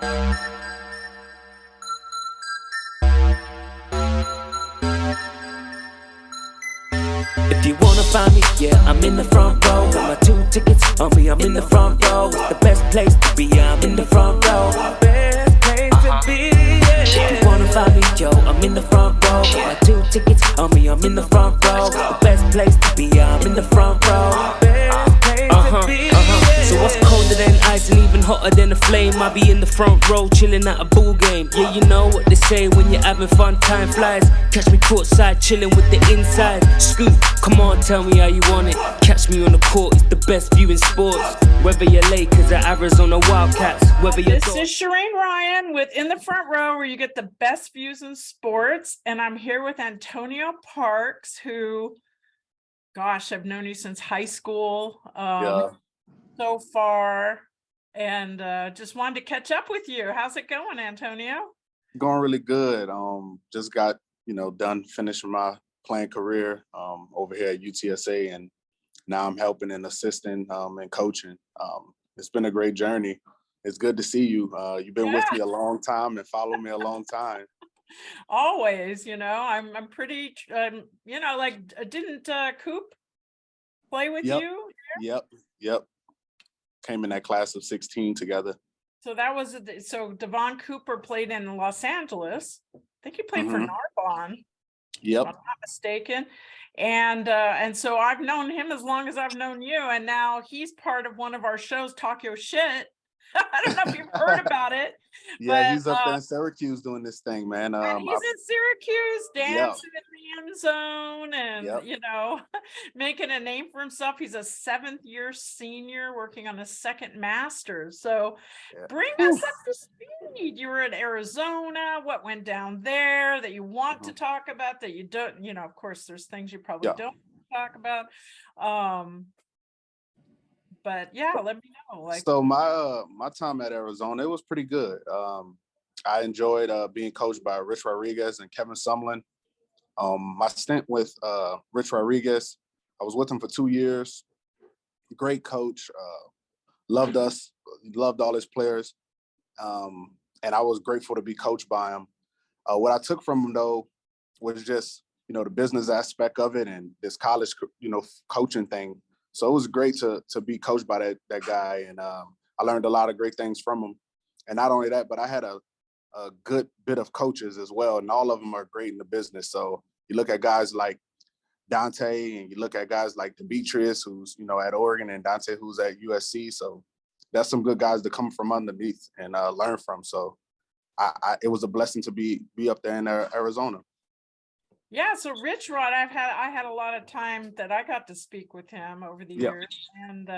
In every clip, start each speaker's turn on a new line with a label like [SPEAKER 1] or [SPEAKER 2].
[SPEAKER 1] If you wanna find me, yeah, I'm in the front row. Got my 2 tickets on me, I'm in the front row. It's the best place to be, I'm in the front row. Best place to be, yeah. If you wanna find me, yo, I'm in the front row. Got my 2 tickets on me, I'm in the front row. The best place to be, I'm in the front row. Best place to be, yeah. So what's colder than ice and even hotter than a flame? I be in the front row, chilling at a ball game. Yeah, you know what they say, when you're having fun, time flies. Catch me courtside, chilling with the inside. Scoop, come on, tell me how you want it. Catch me on the court, it's the best view in sports. Whether you're Lakers or Arizona Wildcats, whether you're...
[SPEAKER 2] This is Shereen Rayan with In the Front Row, where you get the best views in sports. And I'm here with Antonio Parks, who, gosh, I've known you since high school. So far, and just wanted to catch up with you. How's it going, Antonio?
[SPEAKER 3] Going really good. Just got, done finishing my playing career over here at UTSA, and now I'm helping and assisting and coaching. It's been a great journey. It's good to see you. You've been with me a long time and followed me a long time.
[SPEAKER 2] Always, I'm pretty, didn't Coop play with you?
[SPEAKER 3] Yep. Came in that class of 16 together.
[SPEAKER 2] So that was, so Devon Cooper played in Los Angeles. I think he played for Narbonne.
[SPEAKER 3] Yep.
[SPEAKER 2] If I'm not mistaken. And so I've known him as long as I've known you. And now he's part of one of our shows, Talk Your Shit. I don't know if you've heard about it.
[SPEAKER 3] Yeah,
[SPEAKER 2] but,
[SPEAKER 3] he's up there in Syracuse doing this thing, man.
[SPEAKER 2] And he's in Syracuse dancing in the end zone and, making a name for himself. He's a 7th-year senior working on a second master's. So bring us up to speed. You were in Arizona. What went down there that you want to talk about that you don't, of course, there's things you probably don't talk about. But let me know.
[SPEAKER 3] So my time at Arizona, it was pretty good. I enjoyed being coached by Rich Rodriguez and Kevin Sumlin. My stint with Rich Rodriguez, I was with him for 2 years. Great coach, loved us, loved all his players, and I was grateful to be coached by him. What I took from him though was just the business aspect of it and this college coaching thing. So it was great to be coached by that guy, and I learned a lot of great things from him. And not only that, but I had a good bit of coaches as well, and all of them are great in the business. So you look at guys like Dante, and you look at guys like Demetrius, who's at Oregon, and Dante, who's at USC. So that's some good guys to come from underneath and learn from. So it was a blessing to be up there in Arizona.
[SPEAKER 2] Yeah, so Rich Rod, I had a lot of time that I got to speak with him over the years, and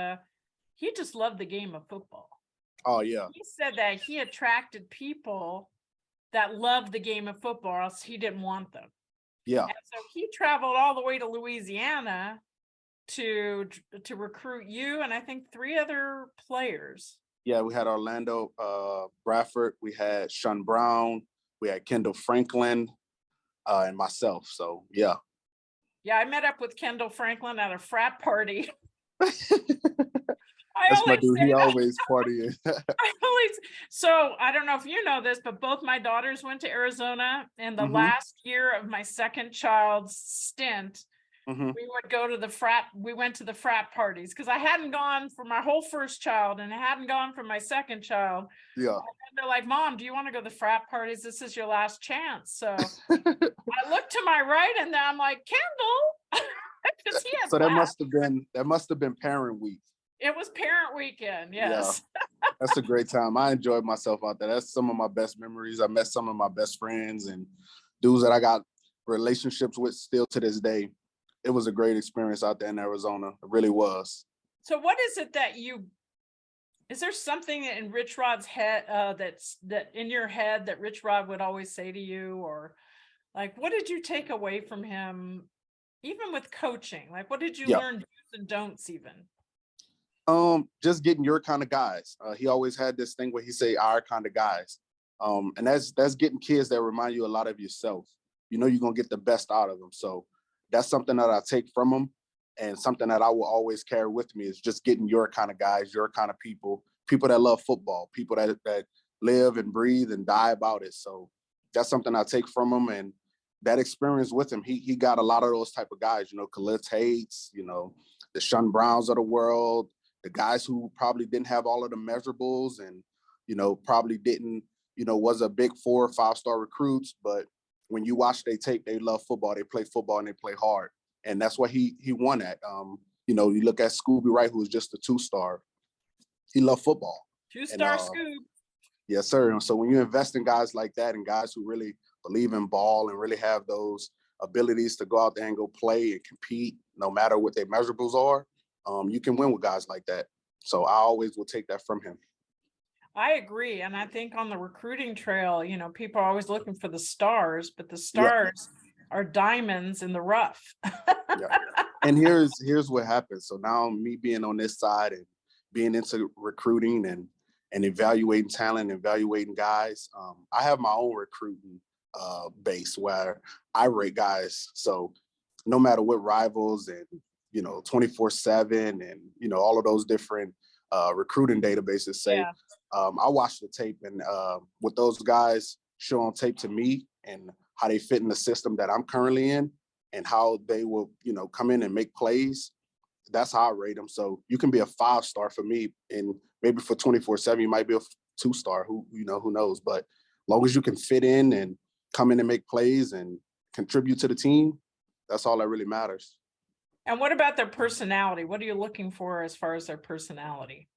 [SPEAKER 2] he just loved the game of football.
[SPEAKER 3] Oh yeah.
[SPEAKER 2] He said that he attracted people that loved the game of football, or else he didn't want them.
[SPEAKER 3] Yeah.
[SPEAKER 2] And so he traveled all the way to Louisiana to recruit you and I think 3 other players.
[SPEAKER 3] Yeah, we had Orlando Bradford, we had Sean Brown, we had Kendall Franklin, and myself. So yeah,
[SPEAKER 2] I met up with Kendall Franklin at a frat party.
[SPEAKER 3] That's my dude. He always partying.
[SPEAKER 2] So I don't know if you know this, but both my daughters went to Arizona, and the last year of my second child's stint, we would go to the frat. We went to the frat parties because I hadn't gone for my whole first child and I hadn't gone for my second child.
[SPEAKER 3] Yeah.
[SPEAKER 2] And they're like, "Mom, do you want to go to the frat parties? This is your last chance." So I looked to my right, and then I'm like, Kendall.
[SPEAKER 3] So that must have been parent week.
[SPEAKER 2] It was parent weekend. Yes.
[SPEAKER 3] Yeah. That's a great time. I enjoyed myself out there. That's some of my best memories. I met some of my best friends and dudes that I got relationships with still to this day. It was a great experience out there in Arizona. It really was.
[SPEAKER 2] So what is it that is there something in Rich Rod's head that in your head that Rich Rod would always say to you, or like, what did you take away from him, even with coaching? Like, what did you learn do's and don'ts even?
[SPEAKER 3] Just getting your kind of guys. He always had this thing where he say our kind of guys. And that's getting kids that remind you a lot of yourself. You're going to get the best out of them. So that's something that I take from him, and something that I will always carry with me is just getting your kind of guys, your kind of people that love football, people that live and breathe and die about it. So that's something I take from him. And that experience with him, he got a lot of those type of guys, Khalil Tates, the Shun Browns of the world, the guys who probably didn't have all of the measurables and, probably didn't, was a big 4 or 5-star recruits. But when you watch their tape, they love football, they play football, and they play hard. And that's what he won at. You look at Scooby Wright, who was just a 2-star. He loved football.
[SPEAKER 2] 2-star Scoop.
[SPEAKER 3] Yes, sir. And so when you invest in guys like that and guys who really believe in ball and really have those abilities to go out there and go play and compete, no matter what their measurables are, you can win with guys like that. So I always will take that from him.
[SPEAKER 2] I agree. And I think on the recruiting trail, people are always looking for the stars, but the stars are diamonds in the rough.
[SPEAKER 3] And here's what happens. So now me being on this side and being into recruiting and evaluating talent, evaluating guys, I have my own recruiting base where I rate guys. So no matter what rivals and, 24/7 and, all of those different recruiting databases say, I watch the tape and what those guys show on tape to me and how they fit in the system that I'm currently in and how they will, come in and make plays. That's how I rate them. So you can be a 5-star for me, and maybe for 24/7, you might be a 2-star. Who knows? But as long as you can fit in and come in and make plays and contribute to the team, that's all that really matters.
[SPEAKER 2] And what about their personality? What are you looking for as far as their personality?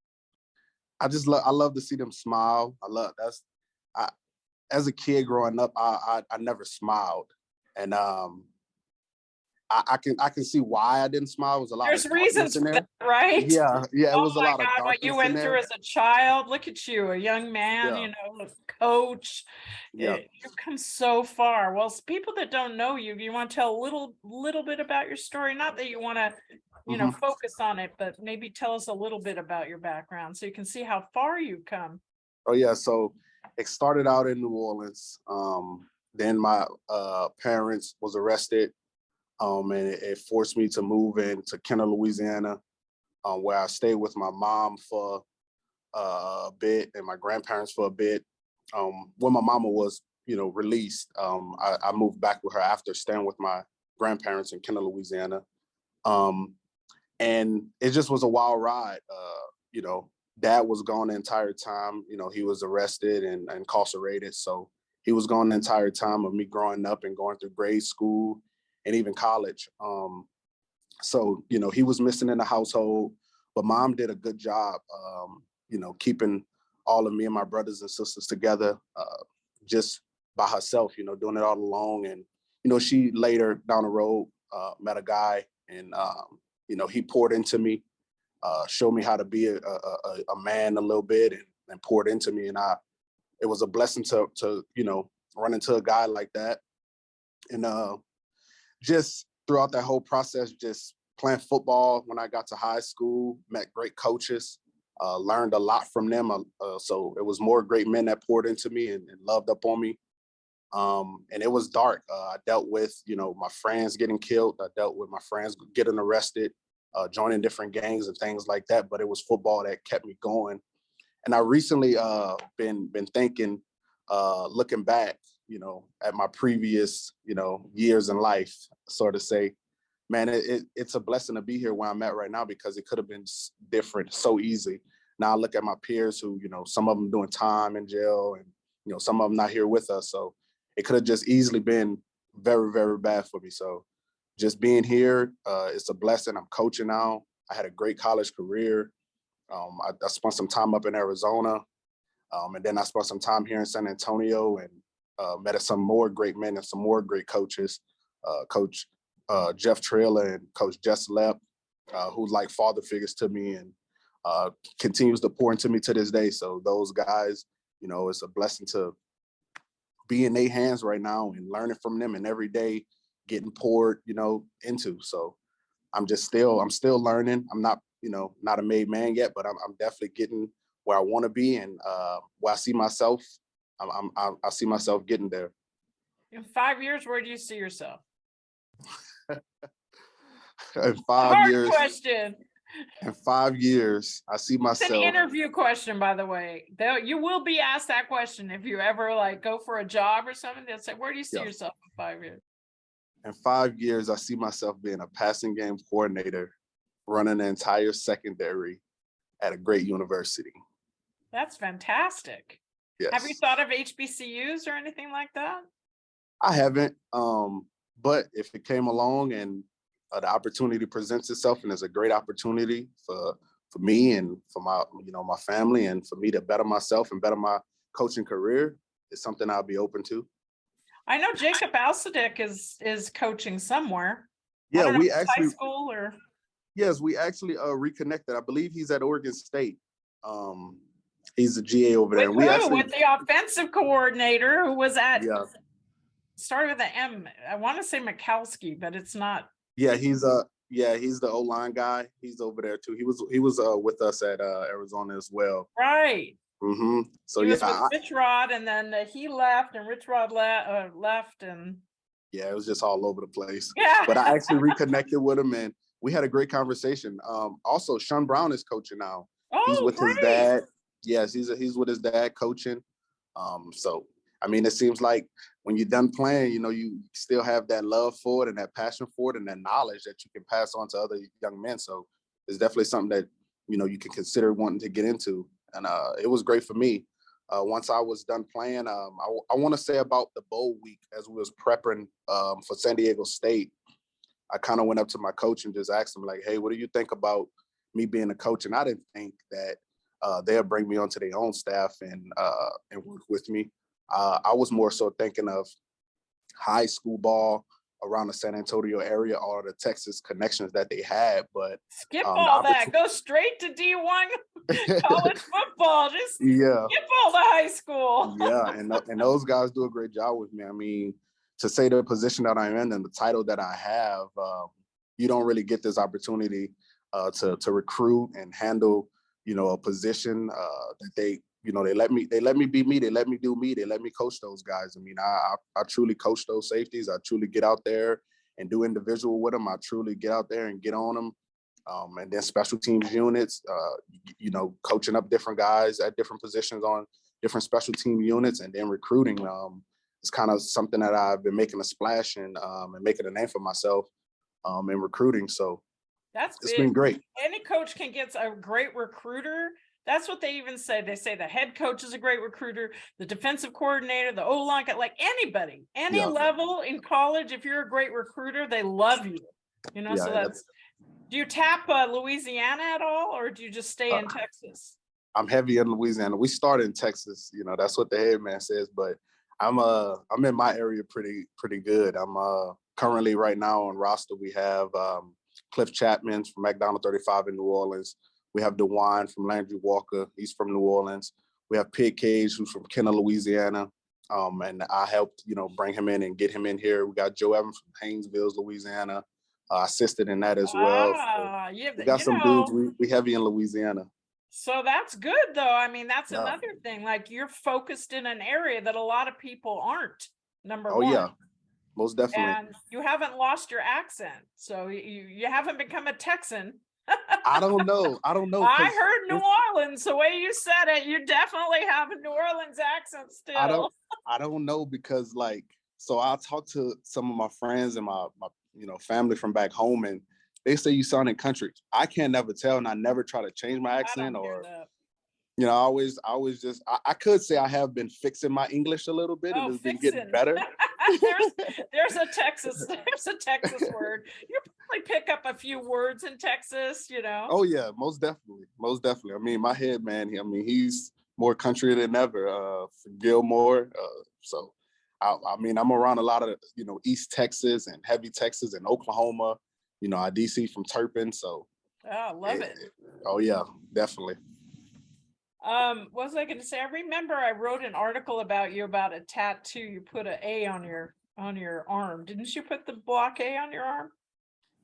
[SPEAKER 3] I love to see them smile. As a kid growing up, I never smiled, and I can see why I didn't smile. It was a lot
[SPEAKER 2] There's
[SPEAKER 3] of
[SPEAKER 2] reasons
[SPEAKER 3] in
[SPEAKER 2] for
[SPEAKER 3] there.
[SPEAKER 2] that, right?
[SPEAKER 3] Yeah, it was a lot of darkness
[SPEAKER 2] what you went through as a child. Look at you, a young man, a coach.
[SPEAKER 3] Yeah.
[SPEAKER 2] You've come so far. Well, people that don't know you, you want to tell a little bit about your story? Not that you want to, focus on it, but maybe tell us a little bit about your background so you can see how far you've come.
[SPEAKER 3] Oh yeah, so it started out in New Orleans. Then my parents was arrested. And it forced me to move into Kenner, Louisiana, where I stayed with my mom for a bit and my grandparents for a bit. When my mama was, released, I moved back with her after staying with my grandparents in Kenner, Louisiana. And it just was a wild ride. Dad was gone the entire time. He was arrested and incarcerated. So he was gone the entire time of me growing up and going through grade school and even college. So, he was missing in the household, but mom did a good job, keeping all of me and my brothers and sisters together just by herself, doing it all alone. And, she later down the road met a guy and, he poured into me, showed me how to be a man a little bit and poured into me. And it was a blessing to run into a guy like that. And just throughout that whole process, just playing football when I got to high school, met great coaches, learned a lot from them. So it was more great men that poured into me and loved up on me. And it was dark. I dealt with, my friends getting killed. I dealt with my friends getting arrested, joining different gangs and things like that. But it was football that kept me going. And I recently been thinking, looking back, at my previous, years in life, sort of say, man, it's a blessing to be here where I'm at right now because it could have been different so easy. Now I look at my peers who, some of them doing time in jail and, some of them not here with us. So it could have just easily been very, very bad for me. So just being here, it's a blessing. I'm coaching now. I had a great college career. I spent some time up in Arizona. And then I spent some time here in San Antonio and met some more great men and some more great coaches. Coach Jeff Trailer and Coach Jess Lepp, who's like father figures to me and continues to pour into me to this day. So those guys, it's a blessing to be in their hands right now and learning from them and every day getting poured, into. So I'm still learning. I'm not, not a made man yet, but I'm definitely getting where I want to be and where I see myself. I see myself getting there.
[SPEAKER 2] In 5 years, where do you see yourself?
[SPEAKER 3] In 5 years.
[SPEAKER 2] Question.
[SPEAKER 3] In 5 years, I see
[SPEAKER 2] It's
[SPEAKER 3] myself.
[SPEAKER 2] an interview question, by the way. You will be asked that question if you ever like go for a job or something. They'll say, "Where do you see yourself in 5 years?"
[SPEAKER 3] In 5 years, I see myself being a passing game coordinator, running the entire secondary at a great university.
[SPEAKER 2] That's fantastic.
[SPEAKER 3] Yes.
[SPEAKER 2] Have you thought of HBCUs or anything like that?
[SPEAKER 3] I haven't, but if it came along and the opportunity presents itself, and it's a great opportunity for me and for my my family, and for me to better myself and better my coaching career, it's something I'll be open to.
[SPEAKER 2] I know Jacob Alcidic is coaching somewhere.
[SPEAKER 3] Yeah,
[SPEAKER 2] I don't know
[SPEAKER 3] we
[SPEAKER 2] if it's
[SPEAKER 3] actually
[SPEAKER 2] high school or.
[SPEAKER 3] Yes, we actually reconnected. I believe he's at Oregon State. He's a GA over there.
[SPEAKER 2] With
[SPEAKER 3] And we
[SPEAKER 2] who?
[SPEAKER 3] actually,
[SPEAKER 2] With the offensive coordinator who was at
[SPEAKER 3] yeah,
[SPEAKER 2] started with the M. I want to say Mikowski, but it's not.
[SPEAKER 3] yeah, he's the O-line guy. He's over there too. He was with us at Arizona as well.
[SPEAKER 2] Right.
[SPEAKER 3] So
[SPEAKER 2] he was with Rich Rod, and then he left, and Rich Rod left, and
[SPEAKER 3] yeah, it was just all over the place.
[SPEAKER 2] yeah.
[SPEAKER 3] But I actually reconnected with him, and we had a great conversation. Also, Sean Brown is coaching now. He's with his dad. Yes, he's with his dad coaching. So I mean, it seems like when you're done playing, you still have that love for it and that passion for it and that knowledge that you can pass on to other young men. So it's definitely something that you can consider wanting to get into. And it was great for me. Once I was done playing, I want to say about the bowl week as we was prepping for San Diego State, I kind of went up to my coach and just asked him, like, hey, what do you think about me being a coach? And I didn't think that they'll bring me onto their own staff and work with me. I was more so thinking of high school ball around the San Antonio area, all the Texas connections that they had. But
[SPEAKER 2] skip all that, go straight to D1 college football. Just skip all the high school.
[SPEAKER 3] Yeah, and those guys do a great job with me. I mean, to say the position that I'm in and the title that I have, you don't really get this opportunity to recruit and handle, a position that they let me be me, they let me do me, they let me coach those guys. I mean, I truly coach those safeties. I truly get out there and do individual with them. I truly get out there and get on them. And then special teams units, coaching up different guys at different positions on different special team units, and then recruiting. It's kind of something that I've been making a splash in and making a name for myself in recruiting. So it's been great.
[SPEAKER 2] Any coach can get a great recruiter. That's what they even say. They say the head coach is a great recruiter, the defensive coordinator, the O-line, like anybody, any level in college, if you're a great recruiter, they love you. So that's do you tap Louisiana at all, or do you just stay in Texas?
[SPEAKER 3] I'm heavy in Louisiana. We started in Texas, that's what the head man says, but I'm in my area pretty good. I'm currently right now on roster. We have Cliff Chapman's from McDonald 35 in New Orleans. We have DeWine from Landry Walker. He's from New Orleans. We have Pig Cage, who's from Kenner, Louisiana. And I helped, bring him in and get him in here. We got Joe Evans from Haynesville, Louisiana. Assisted in that as well. So we got some dudes. We heavy in Louisiana.
[SPEAKER 2] So that's good, though. I mean, that's another thing. Like, you're focused in an area that a lot of people aren't. Number one. Oh yeah,
[SPEAKER 3] most definitely.
[SPEAKER 2] And you haven't lost your accent, so you haven't become a Texan.
[SPEAKER 3] I don't know.
[SPEAKER 2] I heard New Orleans. The way you said it, you definitely have a New Orleans accent still.
[SPEAKER 3] I don't know, because so I talk to some of my friends and my family from back home, and they say you sound in country. I can't never tell, and I never try to change my accent I always just I could say I have been fixing my English a little bit, and it's been getting better.
[SPEAKER 2] there's a Texas word. You probably pick up a few words in Texas,
[SPEAKER 3] Oh yeah, most definitely. I mean, my head man, he's more country than ever. Gilmore. So I mean, I'm around a lot of East Texas and heavy Texas and Oklahoma. I DC from Turpin, so.
[SPEAKER 2] I love it.
[SPEAKER 3] Oh yeah, definitely.
[SPEAKER 2] What was I going to say? I remember I wrote an article about you about a tattoo. You put an A on your arm. Didn't you put the block A on your arm?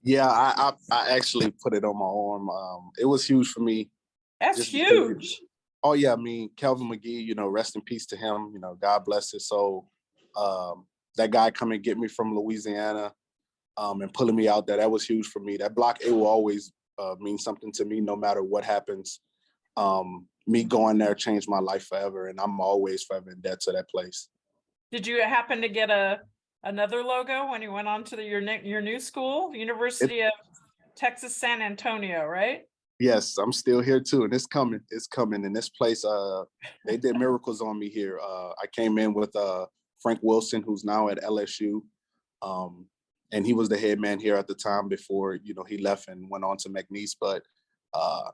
[SPEAKER 3] Yeah, I actually put it on my arm. It was huge for me.
[SPEAKER 2] That's huge.
[SPEAKER 3] Oh yeah, I mean, Kelvin McGee, rest in peace to him. God bless his soul. That guy come and get me from Louisiana and pulling me out there, that was huge for me. That block A will always means something to me no matter what happens. Me going there changed my life forever, and I'm always forever in debt to that place.
[SPEAKER 2] Did you happen to get another logo when you went on to your new school, University of Texas San Antonio, right?
[SPEAKER 3] Yes, I'm still here too, and it's coming. It's coming. And this place, they did miracles on me here. I came in with Frank Wilson, who's now at LSU, and he was the head man here at the time before he left and went on to McNeese. But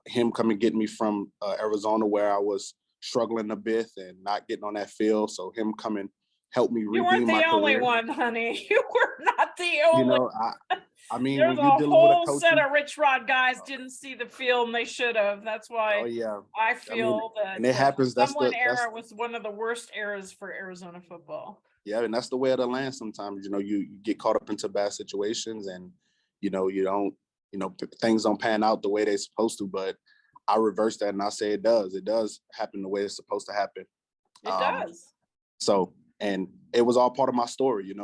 [SPEAKER 3] him coming getting me from Arizona, where I was struggling a bit and not getting on that field, so him coming helped me redeem my career.
[SPEAKER 2] You weren't the only one, honey. You were not the only.
[SPEAKER 3] I mean,
[SPEAKER 2] there's
[SPEAKER 3] when you're
[SPEAKER 2] a
[SPEAKER 3] dealing with a
[SPEAKER 2] whole
[SPEAKER 3] coach,
[SPEAKER 2] set of Rich Rod guys didn't see the field and they should have. That's why I feel that
[SPEAKER 3] and it happens.
[SPEAKER 2] The Sumlin era was one of the worst eras for Arizona football.
[SPEAKER 3] Yeah, and that's the way of the land. Sometimes you get caught up into bad situations, and you don't things don't pan out the way they're supposed to. But I reverse that and I say it does happen the way it's supposed to happen.
[SPEAKER 2] It does.
[SPEAKER 3] So, and it was all part of my story,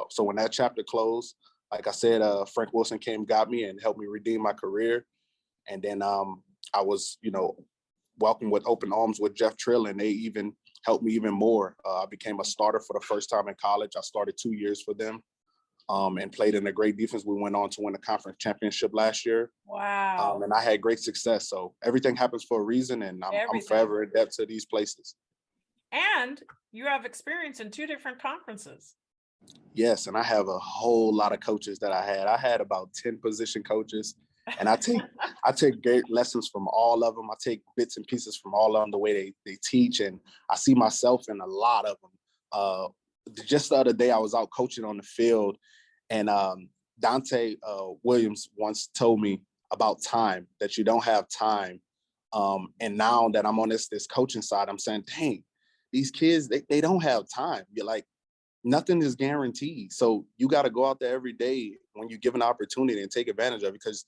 [SPEAKER 3] so when that chapter closed, like I said, Frank Wilson came, got me, and helped me redeem my career. And then I was, welcomed with open arms with Jeff Trill, and they even helped me even more. I became a starter for the first time in college. I started 2 years for them, and played in a great defense. We went on to win the conference championship last year.
[SPEAKER 2] Wow.
[SPEAKER 3] And I had great success. So everything happens for a reason, and I'm forever in debt to these places.
[SPEAKER 2] And you have experience in 2 different conferences.
[SPEAKER 3] Yes, and I have a whole lot of coaches that I had. I had about 10 position coaches, and I take great lessons from all of them. I take bits and pieces from all of them, the way they teach, and I see myself in a lot of them. Just the other day, I was out coaching on the field, and Dante Williams once told me about time, that you don't have time. And now that I'm on this coaching side, I'm saying, dang, these kids, they don't have time. You're like, nothing is guaranteed. So you got to go out there every day when you give an opportunity and take advantage of it, because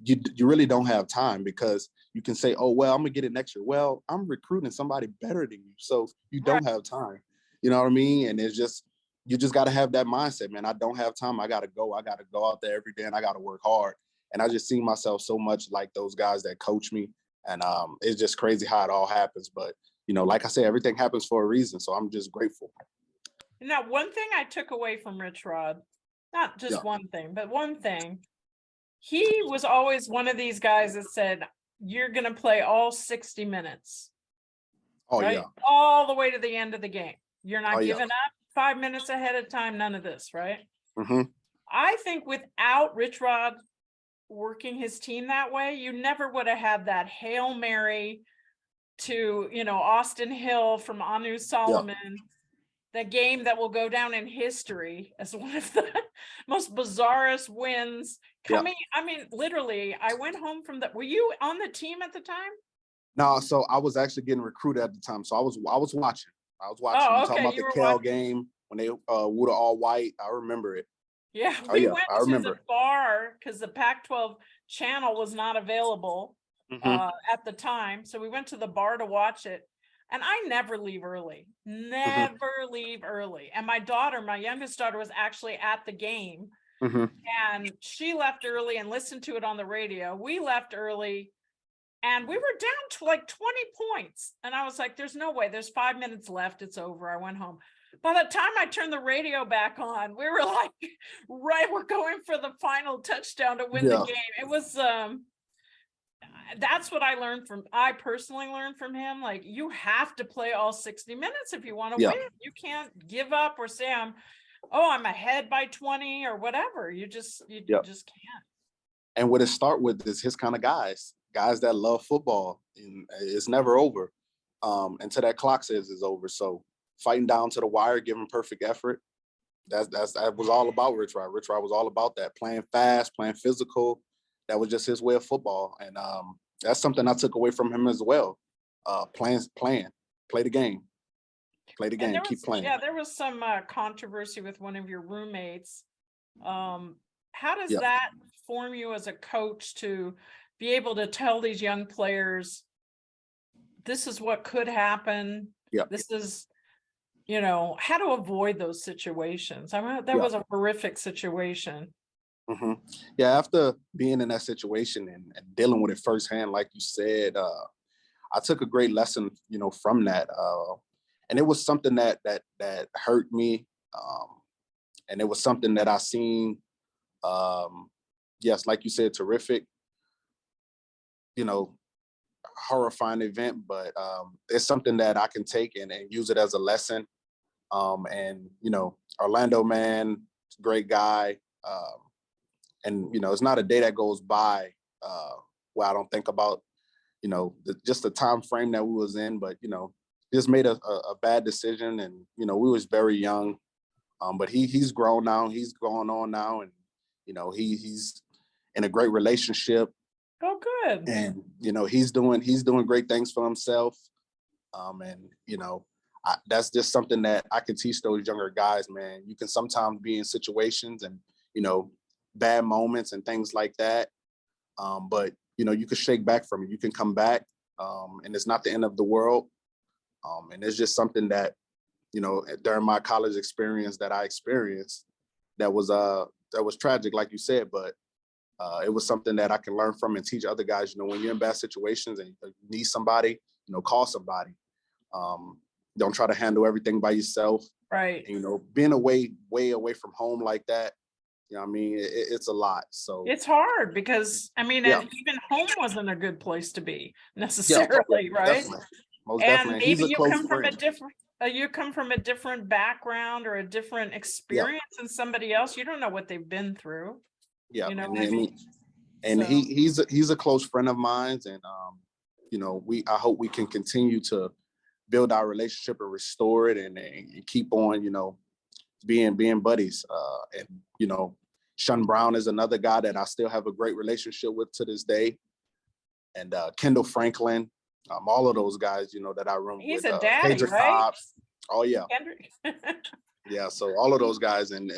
[SPEAKER 3] you really don't have time, because you can say, oh, well, I'm gonna get it next year. Well, I'm recruiting somebody better than you. So you don't have time. You know what I mean? And it's just, you just got to have that mindset, man. I don't have time. I got to go out there every day, and I got to work hard. And I just see myself so much like those guys that coach me. And it's just crazy how it all happens. But, like I said, everything happens for a reason. So I'm just grateful.
[SPEAKER 2] Now, one thing I took away from Rich Rod, not just one thing, but one thing, he was always one of these guys that said, you're going to play all 60 minutes.
[SPEAKER 3] Oh,
[SPEAKER 2] right?
[SPEAKER 3] yeah.
[SPEAKER 2] All the way to the end of the game. You're not giving
[SPEAKER 3] up
[SPEAKER 2] 5 minutes ahead of time, none of this, right?
[SPEAKER 3] Mm-hmm.
[SPEAKER 2] I think without Rich Rod working his team that way, you never would have had that Hail Mary to, Austin Hill from Anu Solomon. The game that will go down in history as one of the most bizarrest wins coming. I mean, literally, I went home from were you on the team at the time?
[SPEAKER 3] No, so I was actually getting recruited at the time. So I was watching. Oh,
[SPEAKER 2] okay.
[SPEAKER 3] Talking about the Cal game when they wore the all white. I remember it.
[SPEAKER 2] Yeah, we went to the bar because the Pac-12 channel was not available at the time. So we went to the bar to watch it. And I never leave early, leave early. And my youngest daughter was actually at the game, and she left early and listened to it on the radio. We left early and we were down to like 20 points. And I was like, there's no way, there's 5 minutes left. It's over. I went home. By the time I turned the radio back on, we were like, we're going for the final touchdown to win the game. It was, that's what I personally learned from him. Like, you have to play all 60 minutes if you want to win. You can't give up or say I'm ahead by 20 or whatever. You just can't.
[SPEAKER 3] And what it start with is his kind of guys that love football, and it's never over until that clock says it's over. So fighting down to the wire, giving perfect effort. That was all about Rich Rod. Rich Rod was all about that, playing fast, playing physical. That was just his way of football. And that's something I took away from him as well. Play the game, keep playing.
[SPEAKER 2] Yeah, there was some controversy with one of your roommates. How does that form you as a coach to be able to tell these young players, this is what could happen? This is, how to avoid those situations. I mean, that was a horrific situation.
[SPEAKER 3] hmm Yeah, after being in that situation and dealing with it firsthand, like you said, I took a great lesson, from that. And it was something that hurt me. And it was something that I seen, yes, like you said, terrific, you know, horrifying event, but it's something that I can take and use it as a lesson. And, Orlando, man, great guy. And, it's not a day that goes by where I don't think about, just the time frame that we was in, but, just made a bad decision. And, we was very young, but he's grown now, he's going on now. And, he's in a great relationship.
[SPEAKER 2] Oh, good.
[SPEAKER 3] And, he's doing great things for himself. And, that's just something that I can teach those younger guys, man. You can sometimes be in situations and, bad moments and things like that. But, you can shake back from it. You can come back, and it's not the end of the world. And it's just something that, during my college experience that I experienced that was tragic, like you said, but it was something that I can learn from and teach other guys. When you're in bad situations and you need somebody, call somebody. Don't try to handle everything by yourself.
[SPEAKER 2] Right.
[SPEAKER 3] And, being way away from home like that, it's a lot. So
[SPEAKER 2] it's hard because, and even home wasn't a good place to be necessarily, right?
[SPEAKER 3] Definitely. Most
[SPEAKER 2] and
[SPEAKER 3] definitely.
[SPEAKER 2] maybe
[SPEAKER 3] He's a close
[SPEAKER 2] come from
[SPEAKER 3] friend.
[SPEAKER 2] you come from a different background or a different experience than somebody else. You don't know what they've been through.
[SPEAKER 3] Yeah.
[SPEAKER 2] You know
[SPEAKER 3] and
[SPEAKER 2] what I mean? So.
[SPEAKER 3] he's a close friend of mine. And, I hope we can continue to build our relationship and restore it and keep on, being buddies. And, Sean Brown is another guy that I still have a great relationship with to this day. And Kendall Franklin, all of those guys, that I run with.
[SPEAKER 2] He's a daddy,
[SPEAKER 3] Pedro
[SPEAKER 2] right?
[SPEAKER 3] Cobbs. Oh, yeah. Yeah, so all of those guys. And,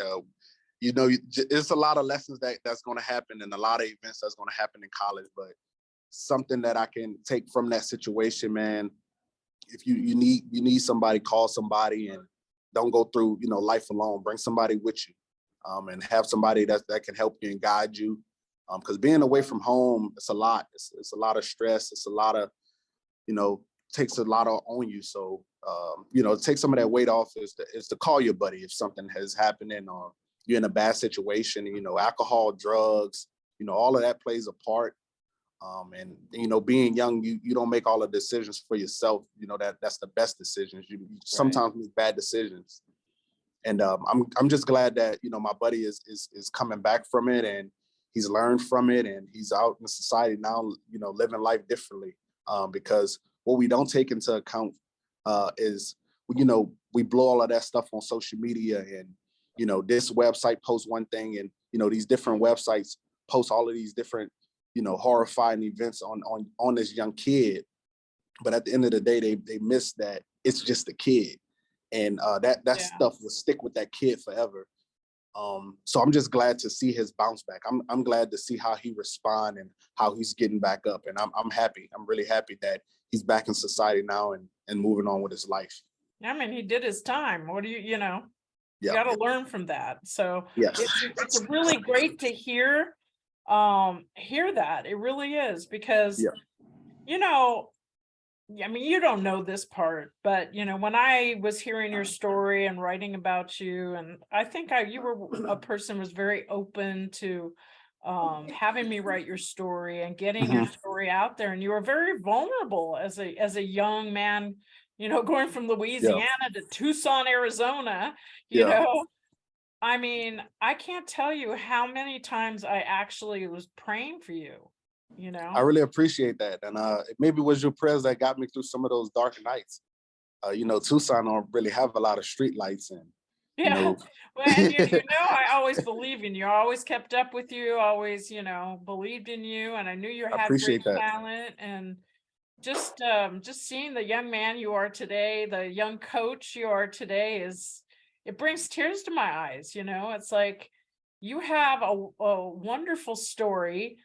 [SPEAKER 3] it's a lot of lessons that's going to happen and a lot of events that's going to happen in college. But something that I can take from that situation, man, if you need somebody, call somebody and don't go through, life alone. Bring somebody with you, and have somebody that can help you and guide you. Because being away from home, it's a lot. It's a lot of stress. It's a lot of, takes a lot on you. So, take some of that weight off is to call your buddy if something has happened or you're in a bad situation. Alcohol, drugs, all of that plays a part. And being young, you don't make all the decisions for yourself. That's the best decisions. You sometimes make bad decisions. And I'm just glad that my buddy is coming back from it and he's learned from it and he's out in society now, living life differently. Because what we don't take into account is we blow all of that stuff on social media and this website posts one thing and these different websites post all of these different horrifying events on this young kid. But at the end of the day, they miss that it's just a kid. And that stuff will stick with that kid forever. So I'm just glad to see his bounce back. I'm glad to see how he respond and how he's getting back up. And I'm happy. I'm really happy that he's back in society now and moving on with his life.
[SPEAKER 2] He did his time. What do you got to learn from that. So it's really great to hear that. It really is because, you don't know this part, but when I was hearing your story and writing about you, and I think you were a person who was very open to having me write your story and getting your story out there, and you were very vulnerable as a young man, going from Louisiana to Tucson, Arizona, I can't tell you how many times I actually was praying for you.
[SPEAKER 3] I really appreciate that. And maybe it was your prayers that got me through some of those dark nights. Tucson don't really have a lot of street lights and
[SPEAKER 2] well, and I always believe in you. I always kept up with you, always, believed in you, and I knew you had great talent. And just seeing the young man you are today, the young coach you are today, it brings tears to my eyes. It's like you have a wonderful story.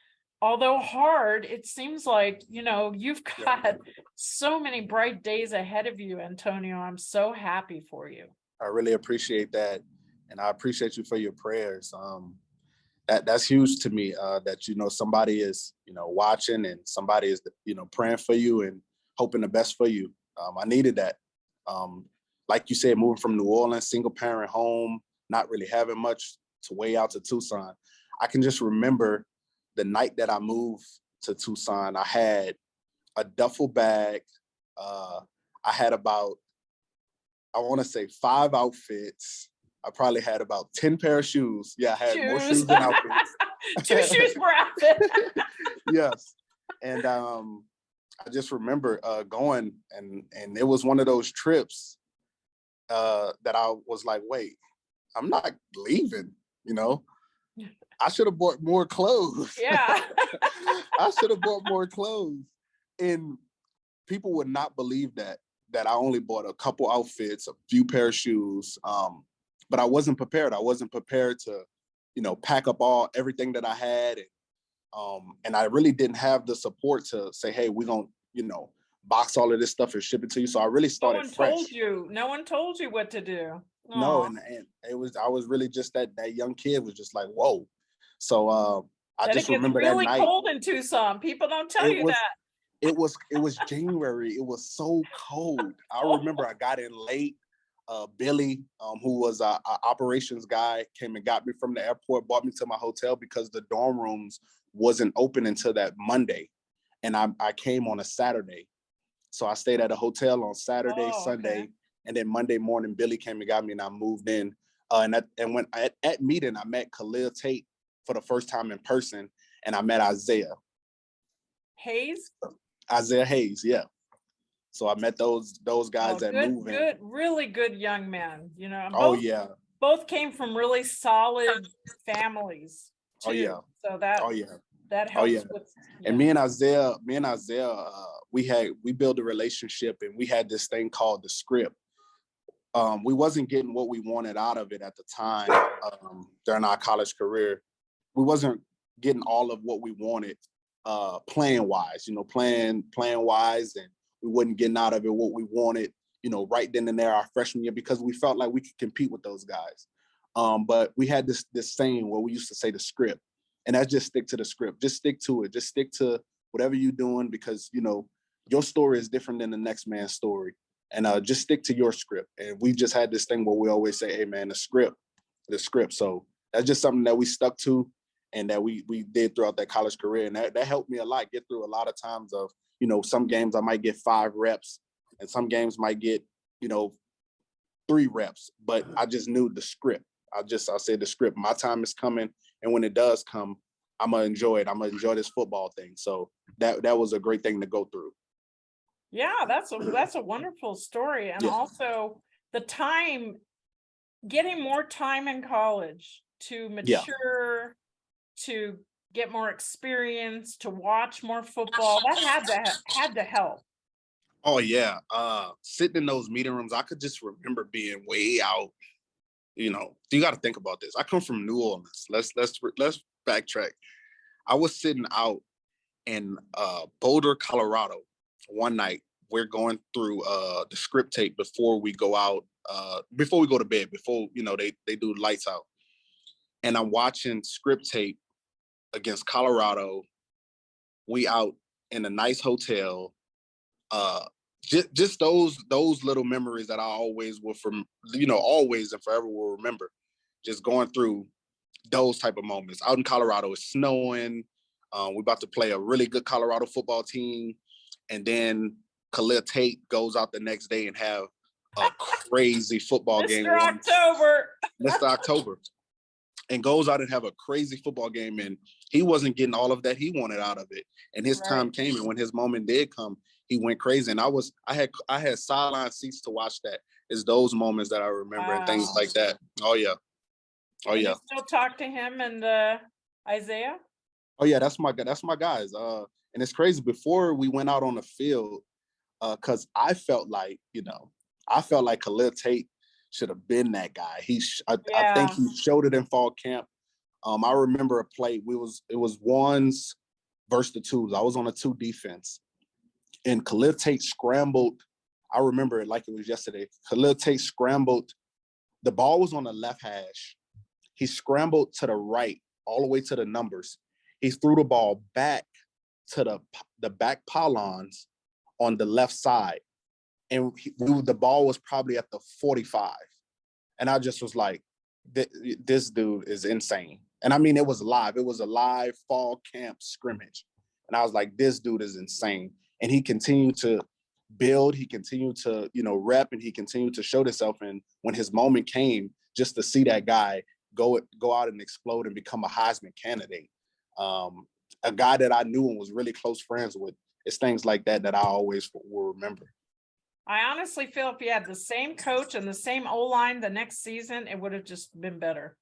[SPEAKER 2] Although hard, it seems like, you've got so many bright days ahead of you, Antonio. I'm so happy for you.
[SPEAKER 3] I really appreciate that. And I appreciate you for your prayers. that's huge to me, that, somebody is, watching, and somebody is, praying for you and hoping the best for you. I needed that. Like you said, moving from New Orleans, single parent home, not really having much, to way out to Tucson. I can just remember the night that I moved to Tucson. I had a duffel bag. I had about, I want to say 5 outfits. I probably had about 10 pair of shoes. Yeah, I had more shoes than outfits.
[SPEAKER 2] 2 shoes per outfit.
[SPEAKER 3] Yes. And I just remember going, and it was one of those trips that I was like, wait, I'm not leaving, I should have bought more clothes.
[SPEAKER 2] Yeah.
[SPEAKER 3] I should have bought more clothes. And people would not believe that I only bought a couple outfits, a few pair of shoes. But I wasn't prepared. I wasn't prepared to, pack up everything that I had. And I really didn't have the support to say, hey, we're going to, box all of this stuff and ship it to you. So I really started fresh.
[SPEAKER 2] No one told you what to do. Aww.
[SPEAKER 3] No, and I was really just that young kid was just like, whoa. So I just remember that night.
[SPEAKER 2] It gets really cold in Tucson. People don't tell you that.
[SPEAKER 3] It was January. It was so cold. I remember I got in late. Billy, who was our operations guy, came and got me from the airport, brought me to my hotel because the dorm rooms wasn't open until that Monday. And I came on a Saturday. So I stayed at a hotel on Saturday, Sunday, okay. And then Monday morning, Billy came and got me, and I moved in. And when at meeting, I met Khalil Tate for the first time in person, and I met Isaiah
[SPEAKER 2] Hayes,
[SPEAKER 3] yeah. So I met those guys at moving.
[SPEAKER 2] Good, really good young men.
[SPEAKER 3] Yeah.
[SPEAKER 2] Both came from really solid families too.
[SPEAKER 3] Oh yeah.
[SPEAKER 2] So that.
[SPEAKER 3] Oh yeah.
[SPEAKER 2] That helps. With,
[SPEAKER 3] And me and Isaiah, we built a relationship, and we had this thing called the script. We wasn't getting what we wanted out of it at the time during our college career. We wasn't getting all of what we wanted playing wise, playing wise, and we wasn't getting out of it what we wanted, right then and there our freshman year, because we felt like we could compete with those guys. But we had this saying where we used to say the script. And that's just stick to the script. Just stick to it. Just stick to whatever you're doing, because, your story is different than the next man's story. And just stick to your script. And we just had this thing where we always say, hey, man, the script. So that's just something that we stuck to and that we did throughout that college career. And that helped me a lot get through a lot of times of, some games I might get 5 reps and some games might get, 3 reps. But I just knew the script. I said the script. My time is coming. And when it does come, I'm going to enjoy it. I'm going to enjoy this football thing. So that was a great thing to go through.
[SPEAKER 2] Yeah, that's a wonderful story. And also the time, getting more time in college to mature, to get more experience, to watch more football, that had to help.
[SPEAKER 3] Oh, yeah. Sitting in those meeting rooms, I could just remember being way out. You got to think about this. I come from New Orleans. Let's backtrack. I was sitting out in Boulder, Colorado one night. We're going through the script tape before we go out, before we go to bed, before, they do lights out. And I'm watching script tape against Colorado. We out in a nice hotel. Just those little memories that I always will always and forever will remember. Just going through those type of moments. Out in Colorado, it's snowing. We're about to play a really good Colorado football team. And then Khalil Tate goes out the next day and have a crazy football game. Mr. October. And goes out and have a crazy football game. And he wasn't getting all of that he wanted out of it. And his time came, and when his moment did come, he went crazy. And I had sideline seats to watch that. It's those moments that I remember and things like that. Oh yeah.
[SPEAKER 2] You still talk to him and Isaiah?
[SPEAKER 3] Oh yeah, that's my guys. And it's crazy. Before we went out on the field, because I felt like Khalil Tate should have been that guy. I think he showed it in fall camp. I remember a play. It was ones versus the twos. I was on a 2 defense. And Khalil Tate scrambled. I remember it like it was yesterday. Khalil Tate scrambled. The ball was on the left hash. He scrambled to the right all the way to the numbers. He threw the ball back to the back pylons on the left side. And the ball was probably at the 45. And I just was like, this dude is insane. And I mean, it was live. It was a live fall camp scrimmage. And I was like, this dude is insane. And he continued to build. He continued to, rep, and he continued to show himself. And when his moment came, just to see that guy go out and explode and become a Heisman candidate, a guy that I knew and was really close friends with, it's things like that I always will remember.
[SPEAKER 2] I honestly feel if he had the same coach and the same O-line the next season, it would have just been better.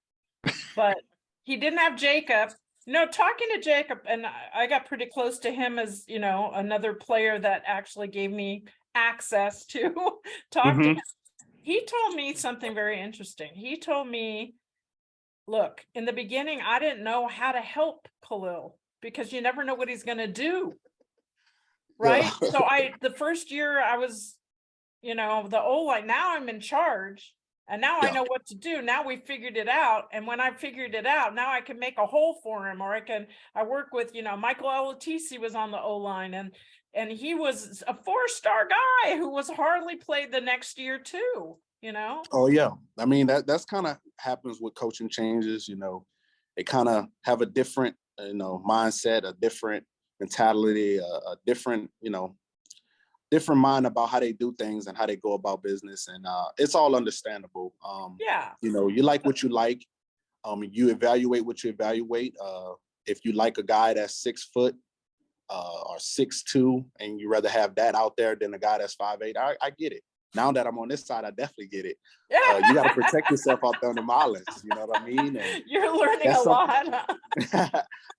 [SPEAKER 2] But he didn't have Jacob. Talking to Jacob, and I got pretty close to him as, another player that actually gave me access to talk to him. He told me something very interesting. He told me, look, in the beginning, I didn't know how to help Khalil because you never know what he's going to do. Right. Yeah. So the first year I was, the O-line, now I'm in charge. And now I know what to do. Now we figured it out. And when I figured it out, now I can make a hole for him, or I work with, Michael Elatisi was on the O-line, and he was a 4-star guy who was hardly played the next year too,
[SPEAKER 3] Oh yeah. I mean, that's kind of happens with coaching changes, they kind of have a different, mindset, a different mentality, a different, different mind about how they do things and how they go about business. And it's all understandable. You like what you like. You evaluate what you evaluate. If you like a guy that's 6 foot or 6'2", and you rather have that out there than a guy that's 5'8", I get it. Now that I'm on this side, I definitely get it. You got to protect yourself out there on the mileage. You know what I mean? And
[SPEAKER 2] you're learning a lot.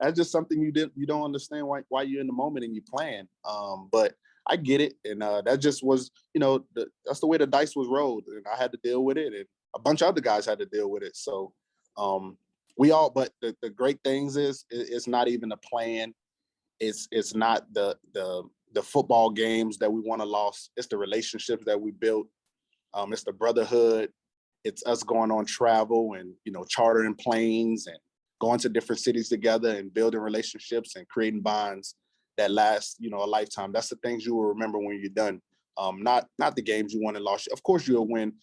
[SPEAKER 3] That's just something you don't understand why you're in the moment and you plan. But I get it, and that just was, that's the way the dice was rolled, and I had to deal with it, and a bunch of other guys had to deal with it. So but the great things is it's not even a plan. It's not the football games that we want to lose. It's the relationships that we built. It's the brotherhood. It's us going on travel and, chartering planes and going to different cities together and building relationships and creating bonds that last, a lifetime. That's the things you will remember when you're done. Not the games you won and lost. Of course you'll win.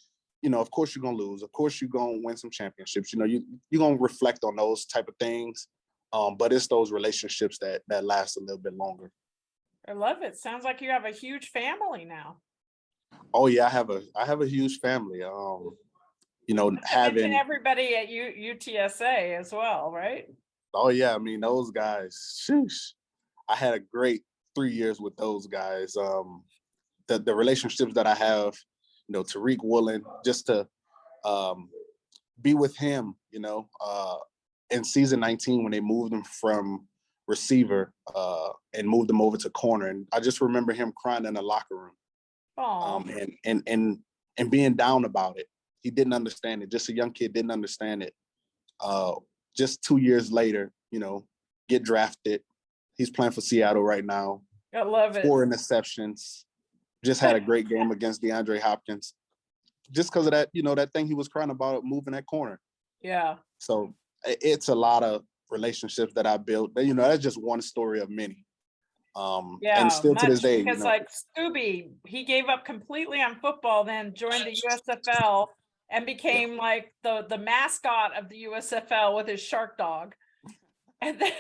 [SPEAKER 3] Of course you're going to lose. Of course you're going to win some championships. You're going to reflect on those type of things. But it's those relationships that last a little bit longer.
[SPEAKER 2] I love it. Sounds like you have a huge family now.
[SPEAKER 3] Oh yeah, I have a huge family. Having
[SPEAKER 2] everybody at UTSA as well, right?
[SPEAKER 3] Oh yeah, I mean those guys. Sheesh. I had a great 3 years with those guys. The relationships that I have, Tariq Woolen, just to be with him, in season 19 when they moved him from receiver and moved him over to corner, and I just remember him crying in the locker room, and being down about it. He didn't understand it. Just a young kid didn't understand it. Just 2 years later, get drafted. He's playing for Seattle right now.
[SPEAKER 2] I love it.
[SPEAKER 3] 4 interceptions. Just had a great game against DeAndre Hopkins. Just because of that, that thing he was crying about moving that corner.
[SPEAKER 2] Yeah.
[SPEAKER 3] So it's a lot of relationships that I built. That's just one story of many. And still to this day.
[SPEAKER 2] Because like Scooby, he gave up completely on football, then joined the USFL and became like the mascot of the USFL with his shark dog. And then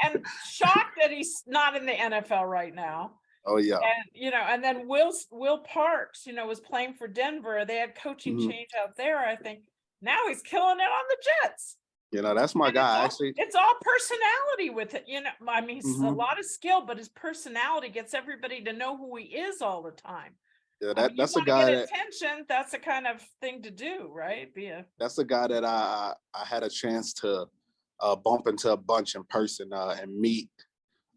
[SPEAKER 2] and shocked that he's not in the NFL right now.
[SPEAKER 3] Oh yeah.
[SPEAKER 2] And and then Will Parks, was playing for Denver. They had coaching change out there. I think now he's killing it on the Jets.
[SPEAKER 3] That's my guy.
[SPEAKER 2] It's all personality with it. I mean, he's a lot of skill, but his personality gets everybody to know who he is all the time.
[SPEAKER 3] Yeah, that's a guy that
[SPEAKER 2] attention. That's the kind of thing to do, right?
[SPEAKER 3] That's a guy that I had a chance to bump into a bunch in person and meet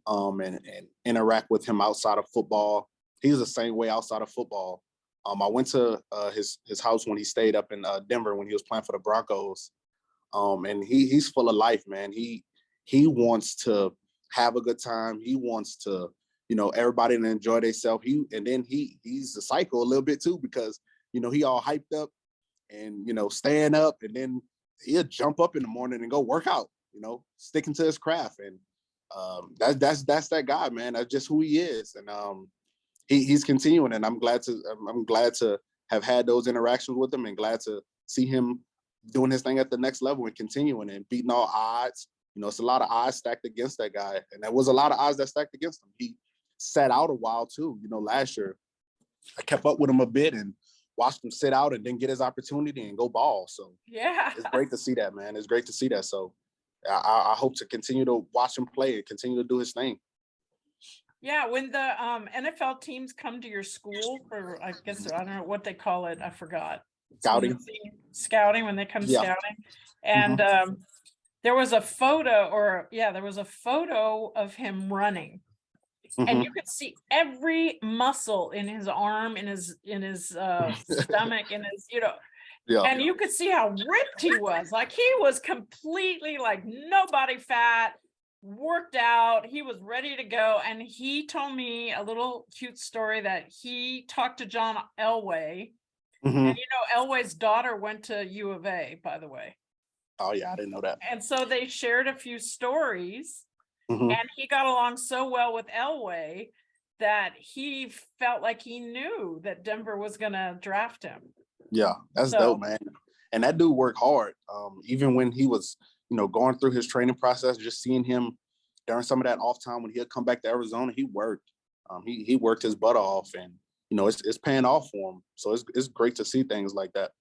[SPEAKER 3] and interact with him outside of football. He's the same way outside of football. I went to his house when he stayed up in Denver when he was playing for the Broncos. And he's full of life, man. He wants to have a good time. He wants to, everybody to enjoy themselves. He's a psycho a little bit too, because, he all hyped up and, staying up and then, he'll jump up in the morning and go work out, sticking to his craft. And that's that guy, man. That's just who he is. And he's continuing, and I'm glad to have had those interactions with him, and glad to see him doing his thing at the next level and continuing and beating all odds. It's a lot of odds stacked against that guy, and there was a lot of odds that stacked against him. He sat out a while too. Last year I kept up with him a bit and watched him sit out and then get his opportunity and go ball. So
[SPEAKER 2] yeah,
[SPEAKER 3] it's great to see that, man. It's great to see that. So I hope to continue to watch him play and continue to do his thing.
[SPEAKER 2] Yeah, when the NFL teams come to your school for, I guess, I don't know what they call it, I forgot. Scouting, when they come scouting. And there was a photo of him running. And you could see every muscle in his arm, in his stomach, in his, and you could see how ripped he was. Like, he was completely like nobody fat, worked out. He was ready to go. And he told me a little cute story that he talked to John Elway. And Elway's daughter went to U of A, by the way.
[SPEAKER 3] Oh yeah, I didn't know that.
[SPEAKER 2] And so they shared a few stories. And he got along so well with Elway that he felt like he knew that Denver was going to draft him.
[SPEAKER 3] Yeah, that's dope, man. And that dude worked hard. Even when he was, going through his training process, just seeing him during some of that off time when he'd come back to Arizona, he worked. He worked his butt off, and it's paying off for him. So it's great to see things like that.